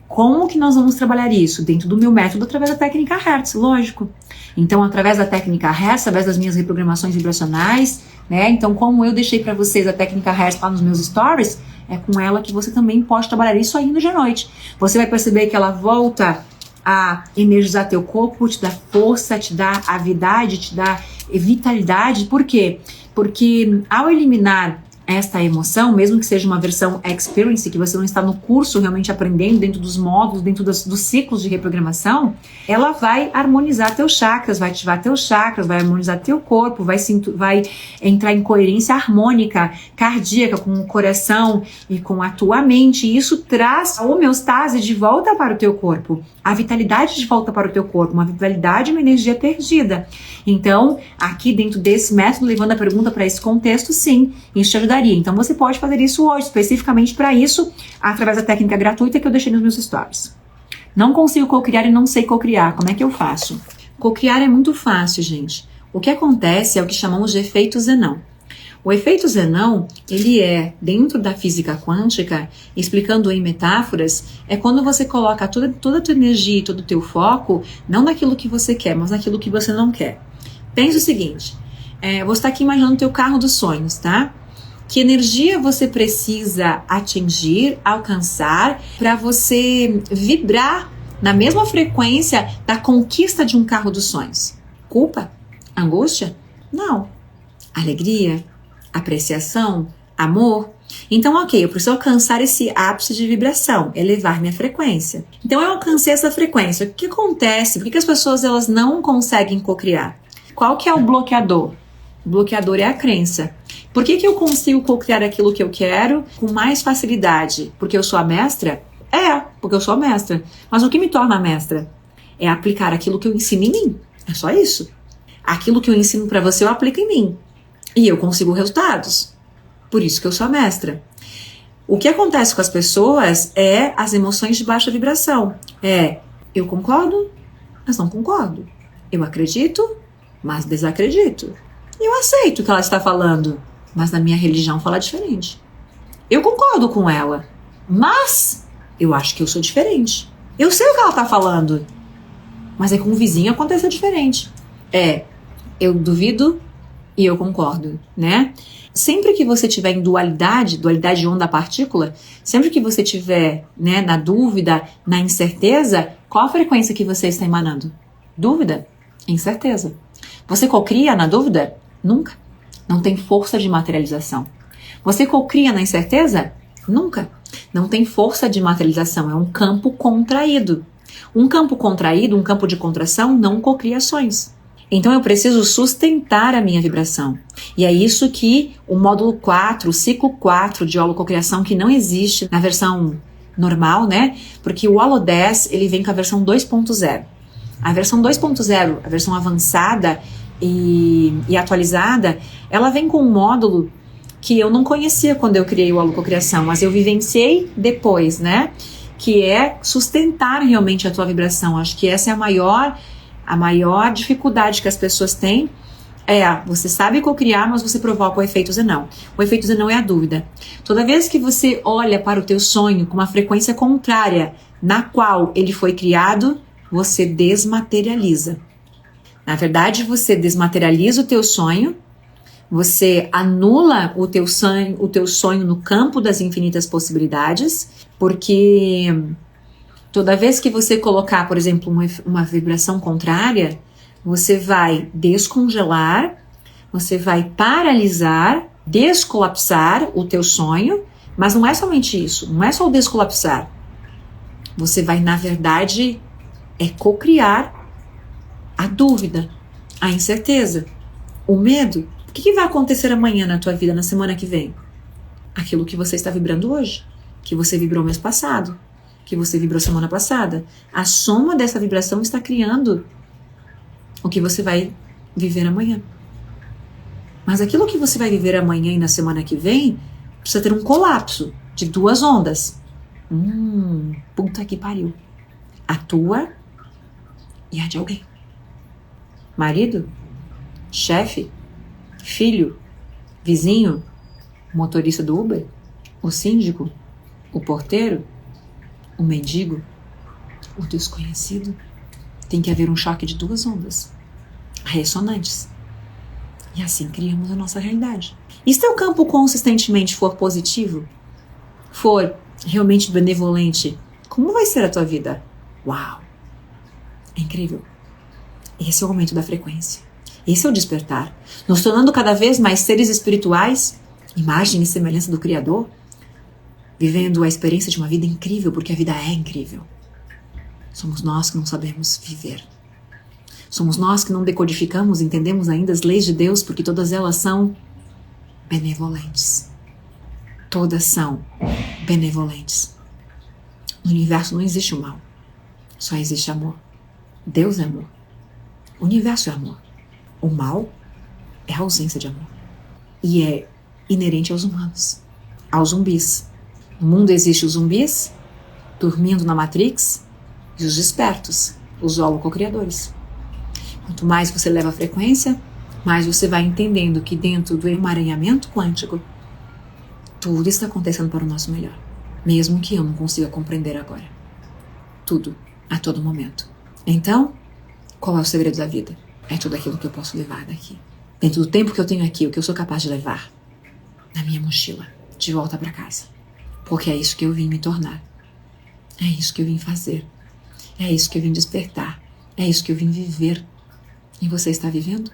Como que nós vamos trabalhar isso? Dentro do meu método, através da técnica Hertz, lógico. Então, através da técnica Hertz, através das minhas reprogramações vibracionais, né? Então, como eu deixei para vocês a técnica Hertz lá nos meus stories, é com ela que você também pode trabalhar isso ainda de noite. Você vai perceber que ela volta a energizar teu corpo, te dá força, te dá avidade, te dá vitalidade. Por quê? Porque ao eliminar esta emoção, mesmo que seja uma versão experience, que você não está no curso realmente aprendendo dentro dos módulos, dentro dos ciclos de reprogramação, ela vai harmonizar teus chakras, vai ativar teus chakras, vai harmonizar teu corpo, vai entrar em coerência harmônica, cardíaca, com o coração e com a tua mente, e isso traz a homeostase de volta para o teu corpo, a vitalidade de volta para o teu corpo, uma vitalidade e uma energia perdida. Então, aqui dentro desse método, levando a pergunta para esse contexto, sim, isso te ajudaria. Então, você pode fazer isso hoje, especificamente para isso, através da técnica gratuita que eu deixei nos meus stories. Não consigo cocriar e não sei cocriar. Como é que eu faço? Cocriar é muito fácil, gente. O que acontece é o que chamamos de efeito Zenão. O efeito Zenão, ele é, dentro da física quântica, explicando em metáforas, é quando você coloca toda a tua energia e todo o teu foco, não naquilo que você quer, mas naquilo que você não quer. Pensa o seguinte, você está aqui imaginando o teu carro dos sonhos, tá? Que energia você precisa atingir, alcançar, para você vibrar na mesma frequência da conquista de um carro dos sonhos? Culpa? Angústia? Não. Alegria? Apreciação? Amor? Então, ok, eu preciso alcançar esse ápice de vibração, elevar minha frequência. Então, eu alcancei essa frequência. O que acontece? Por que as pessoas elas não conseguem cocriar? Qual que é o bloqueador? O bloqueador é a crença. Por que eu consigo cocriar aquilo que eu quero com mais facilidade? Porque eu sou a mestra? Porque eu sou a mestra. Mas o que me torna a mestra? É aplicar aquilo que eu ensino em mim. É só isso. Aquilo que eu ensino para você, eu aplico em mim. E eu consigo resultados. Por isso que eu sou a mestra. O que acontece com as pessoas é as emoções de baixa vibração. Eu concordo, mas não concordo. Eu acredito, mas desacredito. Eu aceito o que ela está falando, mas na minha religião fala diferente. Eu concordo com ela, mas eu acho que eu sou diferente. Eu sei o que ela está falando, mas com o vizinho aconteceu diferente. Eu duvido e eu concordo, né? Sempre que você tiver em dualidade onda-partícula, sempre que você tiver, né, na dúvida, na incerteza, Qual a frequência que você está emanando? Dúvida? Incerteza. Você cocria na dúvida? Nunca. Não tem força de materialização. Você cocria na incerteza? Nunca. Não tem força de materialização. É um campo contraído. Um campo contraído, um campo de contração, não cocria ações. Então eu preciso sustentar a minha vibração. E é isso que o módulo 4, o ciclo 4 de holococriação, que não existe na versão normal, né? Porque o Holo 10, ele vem com a versão 2.0. A versão 2.0, a versão avançada e atualizada, ela vem com um módulo que eu não conhecia quando eu criei o holococriação, mas eu vivenciei depois, né? Que é sustentar realmente a tua vibração. Acho que essa é a maior dificuldade que as pessoas têm. Você sabe cocriar, mas você provoca o efeito Zenão. O efeito Zenão é a dúvida. Toda vez que você olha para o teu sonho com uma frequência contrária na qual ele foi criado, você desmaterializa. Na verdade, você desmaterializa o teu sonho, você anula o teu sonho no campo das infinitas possibilidades, porque toda vez que você colocar, por exemplo, uma vibração contrária, você vai descongelar, você vai paralisar, descolapsar o teu sonho, mas não é somente isso, não é só o descolapsar. Você vai, na verdade, cocriar a dúvida, a incerteza, o medo. O que vai acontecer amanhã na tua vida, na semana que vem? Aquilo que você está vibrando hoje, que você vibrou mês passado, que você vibrou semana passada. A soma dessa vibração está criando o que você vai viver amanhã. Mas aquilo que você vai viver amanhã e na semana que vem precisa ter um colapso de 2 ondas. Puta que pariu. A tua e a de alguém. Marido, chefe, filho, vizinho, motorista do Uber, o síndico, o porteiro, o mendigo, o desconhecido. Tem que haver um choque de 2 ondas ressonantes. E assim criamos a nossa realidade. E se teu campo consistentemente for positivo, for realmente benevolente, como vai ser a tua vida? Uau! É incrível. Esse é o aumento da frequência. Esse é o despertar. Nos tornando cada vez mais seres espirituais, imagem e semelhança do Criador, vivendo a experiência de uma vida incrível, porque a vida é incrível. Somos nós que não sabemos viver. Somos nós que não decodificamos, entendemos ainda as leis de Deus, porque todas elas são benevolentes. Todas são benevolentes. No universo não existe o mal. Só existe amor. Deus é amor. O universo é amor. O mal é a ausência de amor. E é inerente aos humanos, aos zumbis. No mundo existem os zumbis, dormindo na Matrix, e os despertos, os holococriadores. Quanto mais você leva a frequência, mais você vai entendendo que dentro do emaranhamento quântico, tudo está acontecendo para o nosso melhor. Mesmo que eu não consiga compreender agora. Tudo, a todo momento. Então, qual é o segredo da vida? É tudo aquilo que eu posso levar daqui. Dentro do tempo que eu tenho aqui, o que eu sou capaz de levar na minha mochila, de volta para casa. Porque é isso que eu vim me tornar. É isso que eu vim fazer. É isso que eu vim despertar. É isso que eu vim viver. E você está vivendo?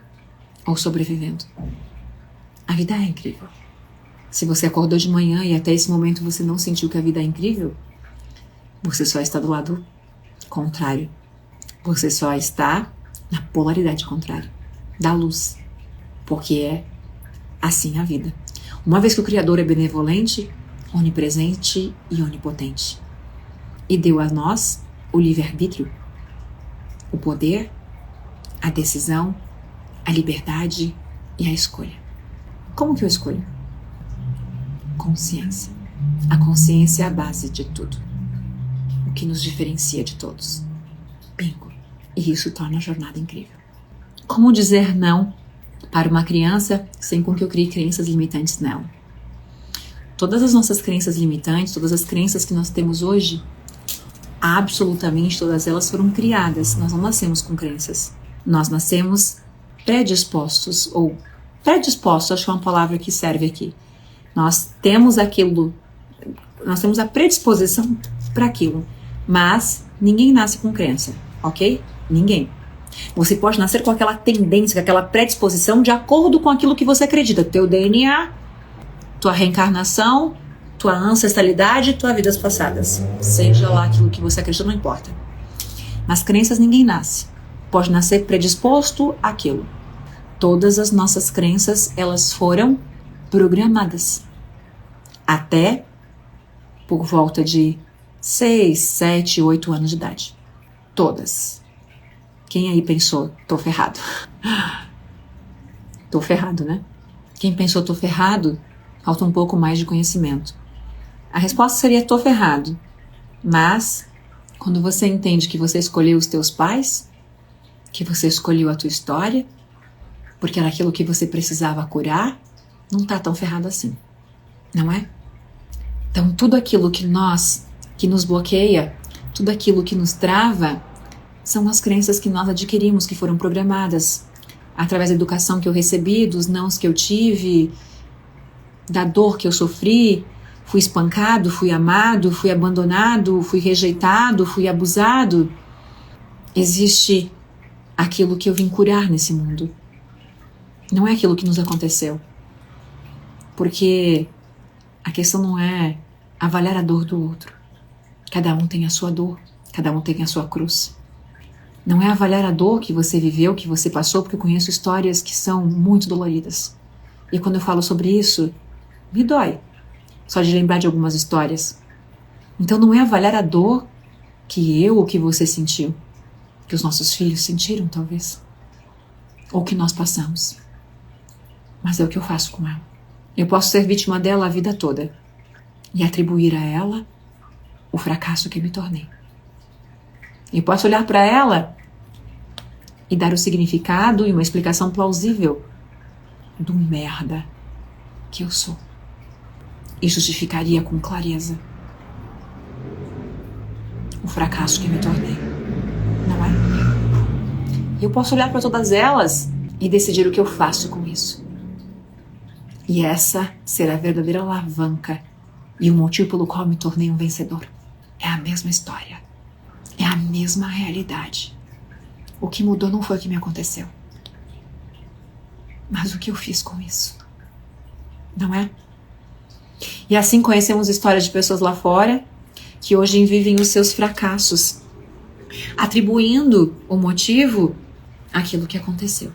Ou sobrevivendo? A vida é incrível. Se você acordou de manhã e até esse momento você não sentiu que a vida é incrível, você só está do lado contrário. Você só está na polaridade contrária da luz. Porque é assim a vida. Uma vez que o Criador é benevolente, onipresente e onipotente, e deu a nós o livre-arbítrio, o poder, a decisão, a liberdade e a escolha. Como que eu escolho? Consciência. A consciência é a base de tudo. O que nos diferencia de todos. Bingo. E isso torna a jornada incrível. Como dizer não para uma criança sem com que eu crie crenças limitantes nela? Todas as nossas crenças limitantes, todas as crenças que nós temos hoje, absolutamente todas elas foram criadas. Nós não nascemos com crenças. Nós nascemos predispostos, ou predispostos, acho que é uma palavra que serve aqui. Nós temos aquilo, nós temos a predisposição para aquilo, Mas ninguém nasce com crença, ok? Ninguém. Você pode nascer com aquela tendência, com aquela predisposição de acordo com aquilo que você acredita. Teu DNA, tua reencarnação, tua ancestralidade, tuas vidas passadas. Seja lá aquilo que você acredita, não importa. Nas crenças ninguém nasce. Pode nascer predisposto àquilo. Todas as nossas crenças, elas foram programadas. Até por volta de 6, 7, 8 anos de idade. Todas. Quem aí pensou, tô ferrado? Tô ferrado, né? Quem pensou, tô ferrado, falta um pouco mais de conhecimento. A resposta seria, tô ferrado. Mas, quando você entende que você escolheu os teus pais, que você escolheu a tua história, porque era aquilo que você precisava curar, não tá tão ferrado assim. Não é? Então, tudo aquilo que nos bloqueia, tudo aquilo que nos trava, são as crenças que nós adquirimos, que foram programadas através da educação que eu recebi, dos nãos que eu tive, da dor que eu sofri. Fui espancado, fui amado, fui abandonado, fui rejeitado, fui abusado. Existe aquilo que eu vim curar nesse mundo. Não é aquilo que nos aconteceu. Porque a questão não é avaliar a dor do outro. Cada um tem a sua dor, cada um tem a sua cruz. Não é avaliar a dor que você viveu, que você passou, porque eu conheço histórias que são muito doloridas. E quando eu falo sobre isso, me dói. Só de lembrar de algumas histórias. Então não é avaliar a dor que eu ou que você sentiu, que os nossos filhos sentiram, talvez, ou que nós passamos. Mas é o que eu faço com ela. Eu posso ser vítima dela a vida toda e atribuir a ela o fracasso que me tornei. Eu posso olhar para ela e dar o significado e uma explicação plausível do merda que eu sou. E justificaria com clareza o fracasso que me tornei. Não é? Eu posso olhar para todas elas e decidir o que eu faço com isso. E essa será a verdadeira alavanca e o motivo pelo qual me tornei um vencedor. É a mesma história. É a mesma realidade. O que mudou não foi o que me aconteceu, mas o que eu fiz com isso. Não é? E assim conhecemos histórias de pessoas lá fora que hoje vivem os seus fracassos, atribuindo o motivo àquilo que aconteceu.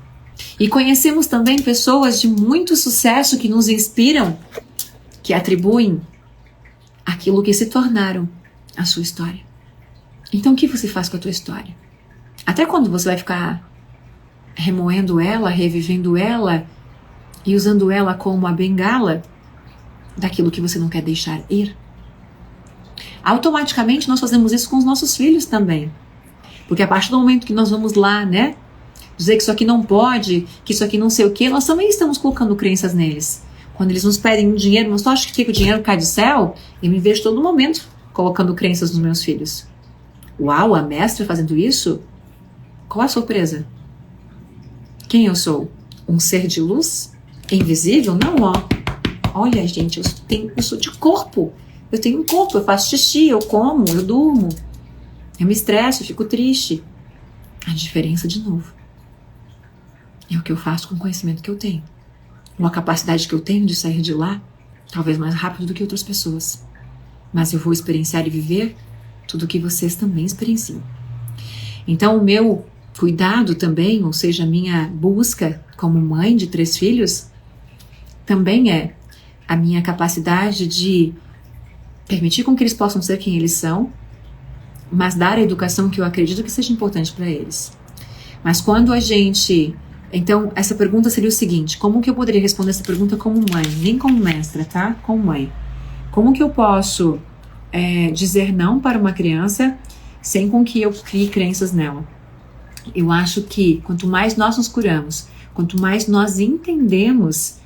E conhecemos também pessoas de muito sucesso que nos inspiram, que atribuem aquilo que se tornaram a sua história. Então o que você faz com a tua história? Até quando você vai ficar remoendo ela, revivendo ela e usando ela como a bengala daquilo que você não quer deixar ir? Automaticamente nós fazemos isso com os nossos filhos também. Porque a partir do momento que nós vamos lá, né, dizer que isso aqui não pode, que isso aqui não sei o que, nós também estamos colocando crenças neles. Quando eles nos pedem um dinheiro, mas tu acha que o dinheiro cai do céu? Eu me vejo todo momento colocando crenças nos meus filhos. Uau, a mestra fazendo isso? Qual a surpresa? Quem eu sou? Um ser de luz? Invisível? Não, ó. Olha, gente, eu sou de corpo. Eu tenho um corpo, eu faço xixi, eu como, eu durmo. Eu me estresso, eu fico triste. A diferença, de novo, é o que eu faço com o conhecimento que eu tenho. Ou a capacidade que eu tenho de sair de lá, talvez mais rápido do que outras pessoas. Mas eu vou experienciar e viver tudo o que vocês também experienciam. Então, o meu cuidado também, ou seja, a minha busca como mãe de 3 filhos, também é a minha capacidade de permitir com que eles possam ser quem eles são, mas dar a educação que eu acredito que seja importante para eles. Mas quando a gente... Então, essa pergunta seria o seguinte: como que eu poderia responder essa pergunta como mãe? Nem como mestra, tá? Como mãe. Como que eu posso dizer não para uma criança sem com que eu crie crenças nela? Eu acho que quanto mais nós nos curamos, quanto mais nós entendemos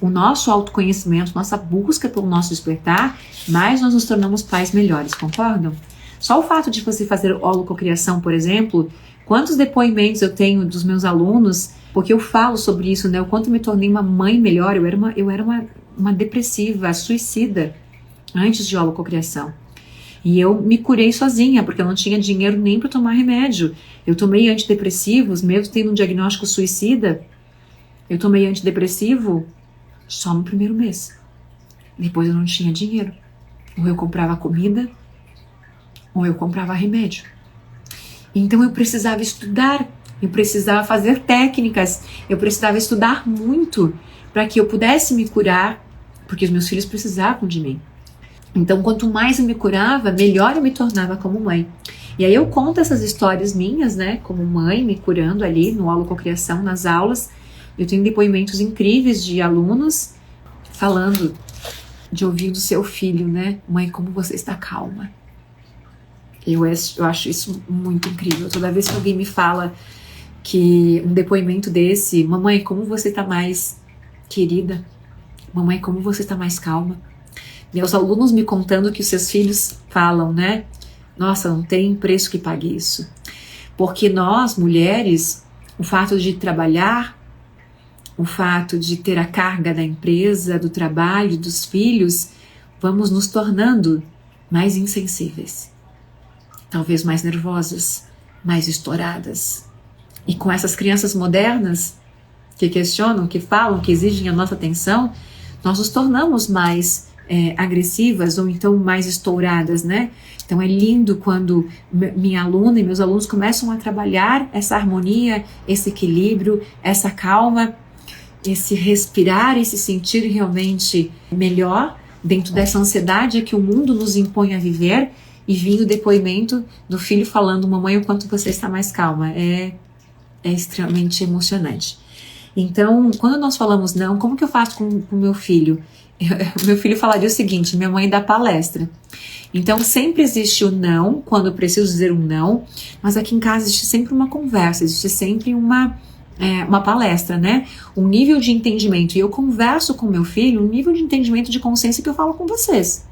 o nosso autoconhecimento, nossa busca pelo nosso despertar, mais nós nos tornamos pais melhores, concordam? Só o fato de você fazer holococriação, por exemplo, quantos depoimentos eu tenho dos meus alunos, porque eu falo sobre isso, né? O quanto me tornei uma mãe melhor. Eu era uma depressiva, suicida, antes de holococriação. E eu me curei sozinha, porque eu não tinha dinheiro nem para tomar remédio. Eu tomei antidepressivos, mesmo tendo um diagnóstico suicida. Eu tomei antidepressivo só no primeiro mês. Depois eu não tinha dinheiro. Ou eu comprava comida, ou eu comprava remédio. Então eu precisava estudar, eu precisava fazer técnicas, eu precisava estudar muito para que eu pudesse me curar, porque os meus filhos precisavam de mim. Então, quanto mais eu me curava, melhor eu me tornava como mãe. E aí eu conto essas histórias minhas, né, como mãe, me curando ali no Holococriação, nas aulas. Eu tenho depoimentos incríveis de alunos falando de ouvir do seu filho, né, mãe, como você está calma. Eu acho isso muito incrível. Toda vez que alguém me fala que um depoimento desse, mamãe, como você está mais querida, mamãe, como você está mais calma. Meus alunos me contando que os seus filhos falam, né? Nossa, não tem preço que pague isso. Porque nós, mulheres, o fato de trabalhar, o fato de ter a carga da empresa, do trabalho, dos filhos, vamos nos tornando mais insensíveis. Talvez mais nervosas, mais estouradas. E com essas crianças modernas que questionam, que falam, que exigem a nossa atenção, nós nos tornamos mais agressivas ou então mais estouradas, né? Então é lindo quando minha aluna e meus alunos começam a trabalhar essa harmonia, esse equilíbrio, essa calma, esse respirar e se sentir realmente melhor dentro dessa ansiedade que o mundo nos impõe a viver, e vir o depoimento do filho falando, mamãe, o quanto você está mais calma. É extremamente emocionante. Então, quando nós falamos não, como que eu faço com o meu filho? Meu filho falaria o seguinte, minha mãe dá palestra. Então, sempre existe o não, quando eu preciso dizer um não, mas aqui em casa existe sempre uma conversa, existe sempre uma palestra, né? Um nível de entendimento. E eu converso com meu filho, um nível de entendimento de consciência que eu falo com vocês.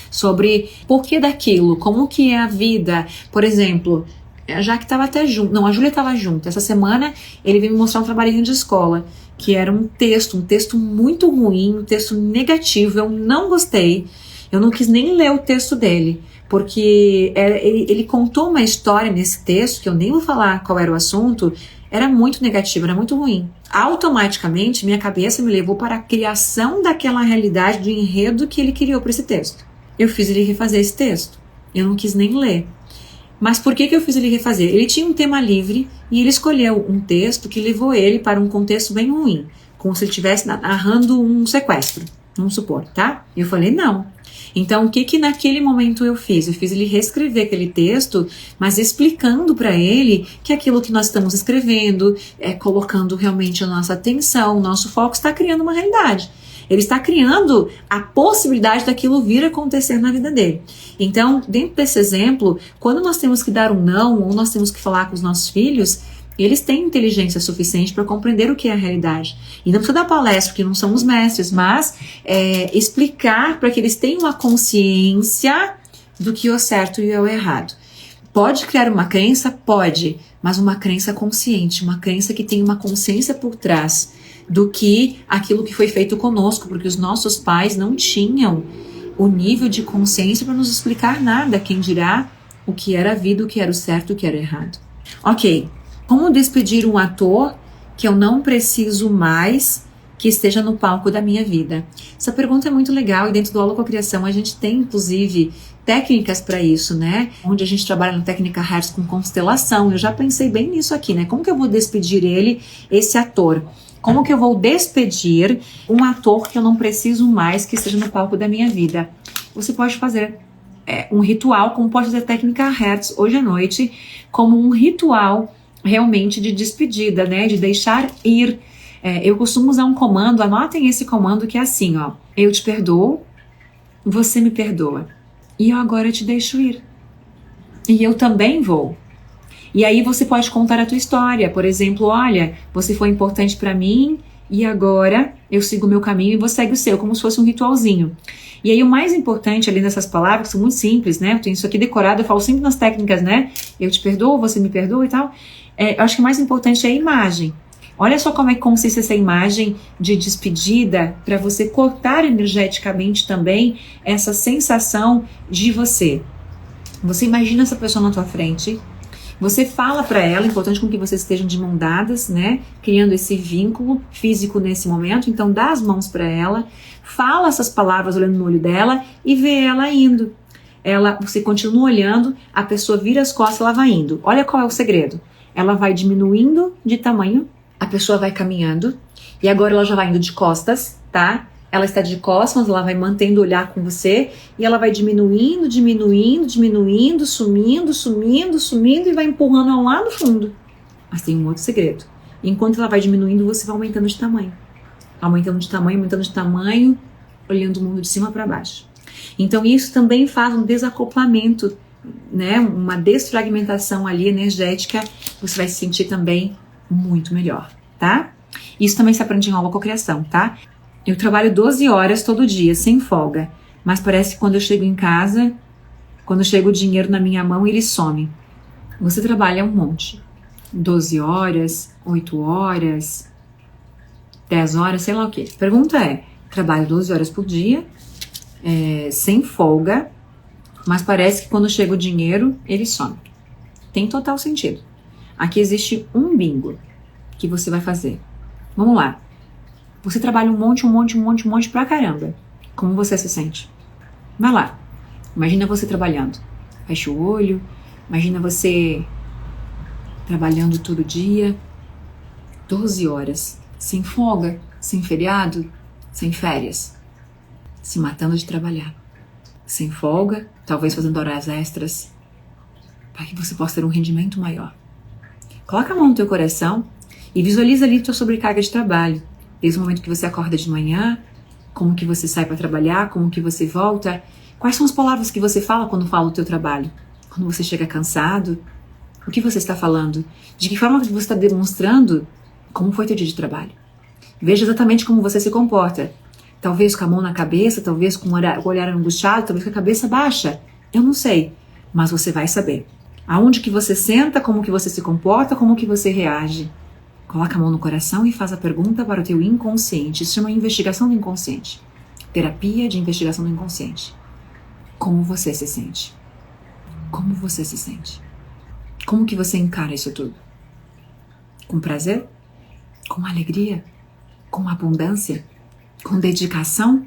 Sobre por que daquilo, como que é a vida. Por exemplo, já que estava até junto, não, a Júlia estava junto. Essa semana ele veio me mostrar um trabalhinho de escola, que era um texto muito ruim, um texto negativo, eu não gostei, eu não quis nem ler o texto dele, porque ele contou uma história nesse texto, que eu nem vou falar qual era o assunto, era muito negativo, era muito ruim. Automaticamente, minha cabeça me levou para a criação daquela realidade, do enredo que ele criou para esse texto. Eu fiz ele refazer esse texto, eu não quis nem ler. Mas por que eu fiz ele refazer? Ele tinha um tema livre e ele escolheu um texto que levou ele para um contexto bem ruim, como se ele estivesse narrando um sequestro, vamos supor, tá? E eu falei, não. Então, o que naquele momento eu fiz? Eu fiz ele reescrever aquele texto, mas explicando para ele que aquilo que nós estamos escrevendo, colocando realmente a nossa atenção, o nosso foco, está criando uma realidade. Ele está criando a possibilidade daquilo vir a acontecer na vida dele. Então, dentro desse exemplo, quando nós temos que dar um não, ou nós temos que falar com os nossos filhos, eles têm inteligência suficiente para compreender o que é a realidade. E não precisa dar palestra, porque não somos mestres, mas explicar para que eles tenham uma consciência do que é o certo e o errado. Pode criar uma crença? Pode, mas uma crença consciente, uma crença que tem uma consciência por trás do que aquilo que foi feito conosco, porque os nossos pais não tinham o nível de consciência para nos explicar nada, quem dirá o que era a vida, o que era o certo, o que era o errado. Ok, como despedir um ator que eu não preciso mais que esteja no palco da minha vida? Essa pergunta é muito legal e dentro do Holococriação a gente tem, inclusive, técnicas para isso, né? Onde a gente trabalha na técnica Hertz com constelação. Eu já pensei bem nisso aqui, né? Como que eu vou despedir esse ator? Como que eu vou despedir um ator que eu não preciso mais que esteja no palco da minha vida? Você pode fazer um ritual, como pode fazer a técnica Hertz hoje à noite, como um ritual realmente de despedida, né? De deixar ir. Eu costumo usar um comando, anotem esse comando que é assim, ó. Eu te perdoo, você me perdoa. E eu agora te deixo ir. E eu também vou. E aí você pode contar a tua história. Por exemplo, olha, você foi importante para mim e agora eu sigo o meu caminho e você segue o seu, como se fosse um ritualzinho. E aí o mais importante, além dessas palavras, que são muito simples, né? Eu tenho isso aqui decorado, eu falo sempre nas técnicas, né? Eu te perdoo, você me perdoa e tal. Eu acho que o mais importante é a imagem. Olha só como é que consiste essa imagem de despedida para você cortar energeticamente também essa sensação de você. Você imagina essa pessoa na tua frente, você fala para ela, importante com que vocês estejam de mão dadas, né? Criando esse vínculo físico nesse momento. Então dá as mãos para ela, fala essas palavras olhando no olho dela e vê ela indo. Você continua olhando, a pessoa vira as costas, ela vai indo. Olha qual é o segredo. Ela vai diminuindo de tamanho, a pessoa vai caminhando e agora ela já vai indo de costas, tá? Ela está de costas, mas ela vai mantendo o olhar com você e ela vai diminuindo, sumindo e vai empurrando ela lá no fundo. Mas tem um outro segredo. Enquanto ela vai diminuindo, você vai aumentando de tamanho. Aumentando de tamanho, olhando o mundo de cima para baixo. Então isso também faz um desacoplamento, né? Uma desfragmentação ali energética. Você vai se sentir também muito melhor, tá? Isso também se aprende em holococriação, tá? Eu trabalho 12 horas todo dia, sem folga. Mas parece que quando eu chego em casa, quando chega o dinheiro na minha mão, ele some. Você trabalha um monte. 12 horas, 8 horas, 10 horas, sei lá o quê. A pergunta é, trabalho 12 horas por dia, sem folga, mas parece que quando chega o dinheiro, ele some. Tem total sentido. Aqui existe um bingo que você vai fazer. Vamos lá. Você trabalha um monte pra caramba. Como você se sente? Vai lá. Imagina você trabalhando. Fecha o olho. Imagina você trabalhando todo dia. 12 horas. Sem folga, sem feriado, sem férias. Se matando de trabalhar. Sem folga, talvez fazendo horas extras. Para que você possa ter um rendimento maior. Coloca a mão no teu coração e visualiza ali a tua sobrecarga de trabalho. Desde o momento que você acorda de manhã, como que você sai para trabalhar, como que você volta, quais são as palavras que você fala quando fala o teu trabalho? Quando você chega cansado, o que você está falando? De que forma você está demonstrando como foi teu dia de trabalho? Veja exatamente como você se comporta. Talvez com a mão na cabeça, talvez com o olhar angustiado, talvez com a cabeça baixa. Eu não sei, mas você vai saber. Aonde que você senta, como que você se comporta, como que você reage. Coloca a mão no coração e faz a pergunta para o teu inconsciente. Isso chama investigação do inconsciente. Terapia de investigação do inconsciente. Como você se sente? Como você se sente? Como que você encara isso tudo? Com prazer? Com alegria? Com abundância? Com dedicação?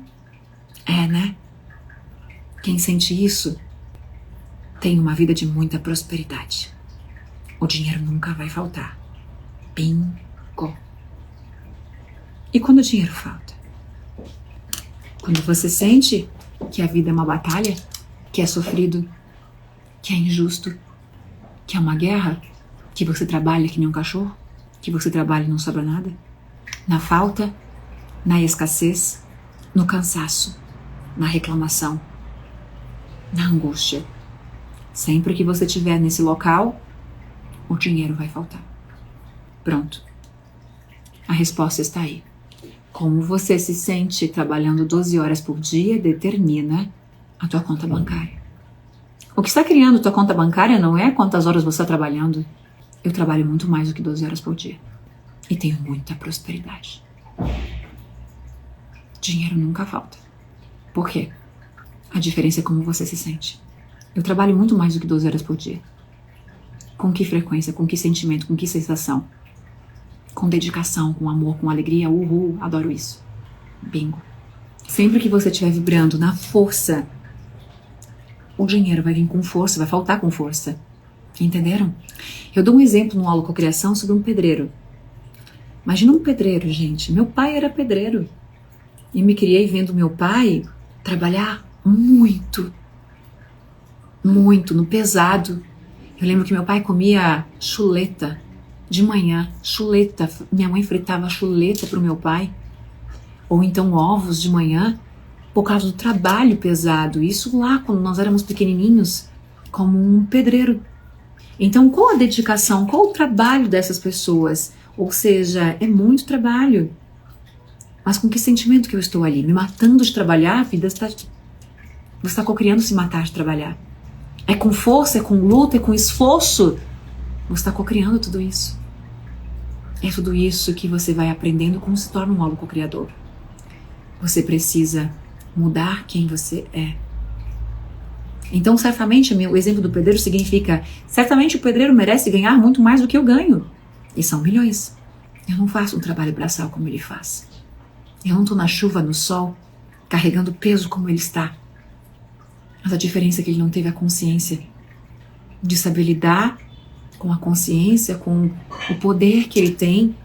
Né? Quem sente isso tem uma vida de muita prosperidade. O dinheiro nunca vai faltar. Bingo. E quando o dinheiro falta? Quando você sente que a vida é uma batalha, que é sofrido, que é injusto, que é uma guerra, que você trabalha que nem um cachorro, que você trabalha e não sobra nada, na falta, na escassez, no cansaço, na reclamação, na angústia. Sempre que você estiver nesse local, o dinheiro vai faltar. Pronto. A resposta está aí. Como você se sente trabalhando 12 horas por dia determina a tua conta bancária. O que está criando tua conta bancária não é quantas horas você está trabalhando. Eu trabalho muito mais do que 12 horas por dia. E tenho muita prosperidade. Dinheiro nunca falta. Por quê? A diferença é como você se sente. Eu trabalho muito mais do que 12 horas por dia. Com que frequência, com que sentimento, com que sensação? Com dedicação, com amor, com alegria. Uhul, adoro isso. Bingo. Sempre que você estiver vibrando na força, o dinheiro vai vir com força, vai faltar com força. Entenderam? Eu dou um exemplo no Holococriação sobre um pedreiro. Imagina um pedreiro, gente. Meu pai era pedreiro. E me criei vendo meu pai trabalhar muito no pesado. Eu lembro que meu pai comia chuleta de manhã, chuleta. Minha mãe fritava chuleta pro meu pai. Ou então ovos de manhã, por causa do trabalho pesado. Isso lá quando nós éramos pequenininhos, como um pedreiro. Então, qual a dedicação, qual o trabalho dessas pessoas? Ou seja, é muito trabalho. Mas com que sentimento que eu estou ali? Me matando de trabalhar? A vida está... Você está cocriando se matar de trabalhar. É com força, é com luta, é com esforço. Você está cocriando tudo isso. É tudo isso que você vai aprendendo como se torna um holoco-criador. Você precisa mudar quem você é. Então, certamente, o exemplo do pedreiro significa, certamente o pedreiro merece ganhar muito mais do que eu ganho. E são milhões. Eu não faço um trabalho braçal como ele faz. Eu não estou na chuva, no sol, carregando peso como ele está. Mas a diferença é que ele não teve a consciência de saber lidar com a consciência, com o poder que ele tem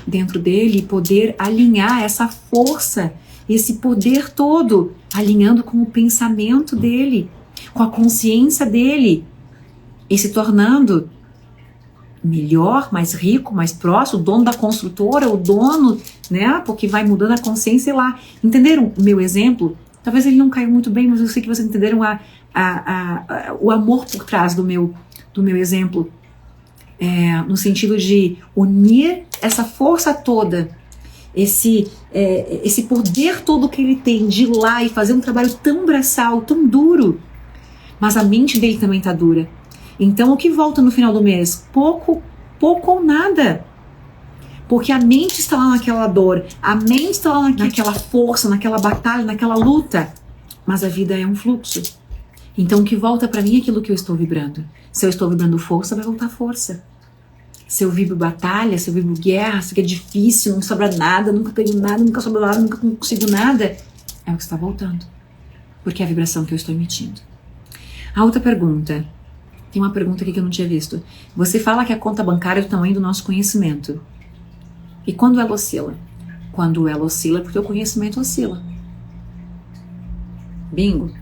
dentro dele e poder alinhar essa força, esse poder todo, alinhando com o pensamento dele, com a consciência dele e se tornando melhor, mais rico, mais próximo, o dono da construtora, o dono, né? Porque vai mudando a consciência, sei lá. Entenderam o meu exemplo? Talvez ele não caiu muito bem, mas eu sei que vocês entenderam o amor por trás do meu exemplo. No sentido de unir essa força toda, esse poder todo que ele tem de ir lá e fazer um trabalho tão braçal, tão duro, mas a mente dele também tá dura. Então o que volta no final do mês? Pouco ou nada. Porque a mente está lá naquela dor, a mente está lá naquela força, naquela batalha, naquela luta. Mas a vida é um fluxo. Então o que volta para mim é aquilo que eu estou vibrando. Se eu estou vibrando força, vai voltar força. Se eu vibro batalha, se eu vibro guerra, se é difícil, não sobra nada, nunca tenho nada, nunca sobra nada, nunca consigo nada, é o que está voltando. Porque é a vibração que eu estou emitindo. A outra pergunta. Tem uma pergunta aqui que eu não tinha visto. Você fala que a conta bancária é do tamanho do nosso conhecimento. E quando ela oscila? Quando ela oscila é porque o conhecimento oscila. Bingo.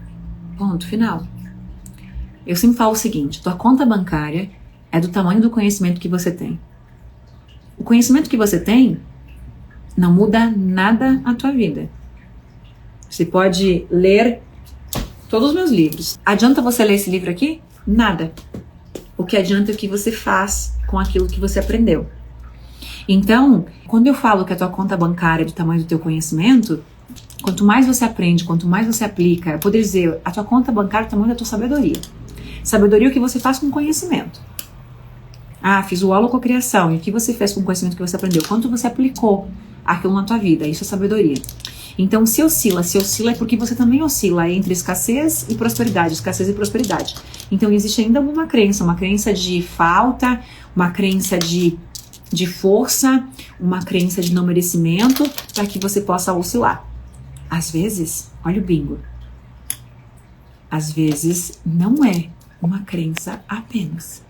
Ponto final. Eu sempre falo o seguinte, tua conta bancária é do tamanho do conhecimento que você tem. O conhecimento que você tem não muda nada a tua vida. Você pode ler todos os meus livros. Adianta você ler esse livro aqui? Nada. O que adianta é o que você faz com aquilo que você aprendeu. Então, quando eu falo que a tua conta bancária é do tamanho do teu conhecimento, quanto mais você aprende, quanto mais você aplica, eu poderia dizer, a tua conta bancária é do tamanho da tua sabedoria. Sabedoria é o que você faz com conhecimento. Ah, fiz o holococriação. E o que você fez com o conhecimento que você aprendeu? Quanto você aplicou aquilo na tua vida? Isso é sabedoria. Então, se oscila é porque você também oscila entre escassez e prosperidade. Então, existe ainda uma crença de falta, uma crença de força, uma crença de não merecimento, para que você possa oscilar. Às vezes, olha o bingo. Às vezes, não é uma crença apenas.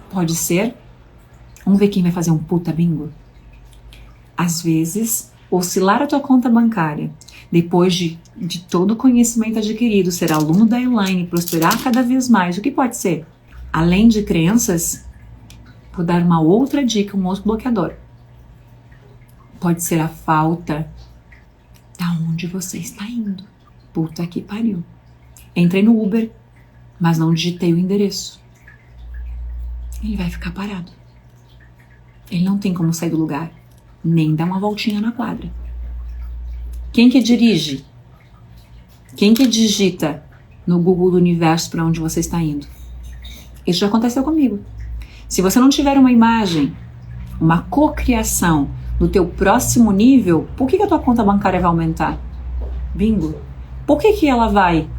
Pode ser, vamos ver quem vai fazer um puta bingo. Às vezes, oscilar a tua conta bancária, depois de todo o conhecimento adquirido, ser aluno da Elaine, prosperar cada vez mais, o que pode ser? Além de crenças, vou dar uma outra dica, um outro bloqueador. Pode ser a falta da onde você está indo. Puta que pariu. Entrei no Uber, mas não digitei o endereço. Ele vai ficar parado. Ele não tem como sair do lugar, nem dar uma voltinha na quadra. Quem que dirige? Quem que digita no Google do Universo para onde você está indo? Isso já aconteceu comigo. Se você não tiver uma imagem, uma cocriação do teu próximo nível, por que a tua conta bancária vai aumentar? Bingo. Por que ela vai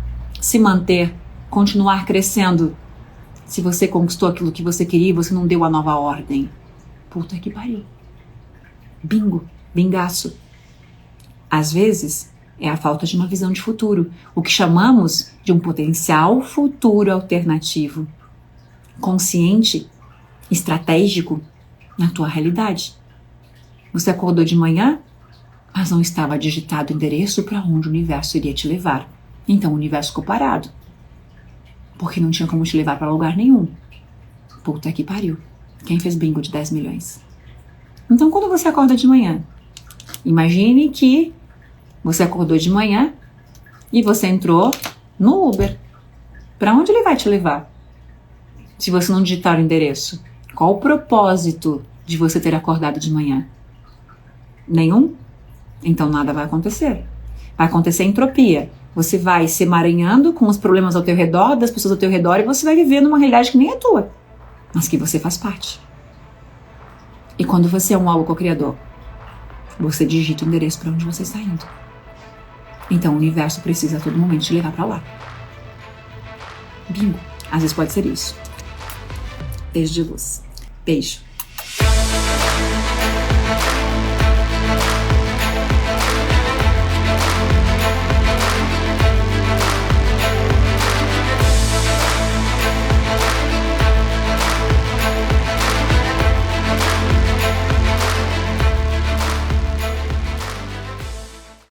se manter, continuar crescendo, se você conquistou aquilo que você queria e você não deu a nova ordem? Puta que pariu. Bingo. Bingaço. Às vezes, é a falta de uma visão de futuro, o que chamamos de um potencial futuro alternativo, consciente, estratégico na tua realidade. Você acordou de manhã, mas não estava digitado o endereço para onde o universo iria te levar. Então o universo ficou parado, porque não tinha como te levar para lugar nenhum. Puta que pariu. Quem fez bingo de 10 milhões? Então quando você acorda de manhã, imagine que você acordou de manhã e você entrou no Uber. Para onde ele vai te levar? Se você não digitar o endereço, qual o propósito de você ter acordado de manhã? Nenhum? Então nada vai acontecer. Vai acontecer entropia. Você vai se emaranhando com os problemas ao teu redor, das pessoas ao teu redor, e você vai viver numa realidade que nem é tua, mas que você faz parte. E quando você é um algo co-criador, você digita o endereço para onde você está indo. Então o universo precisa a todo momento te levar para lá. Bingo. Às vezes pode ser isso. Beijo de luz. Beijo.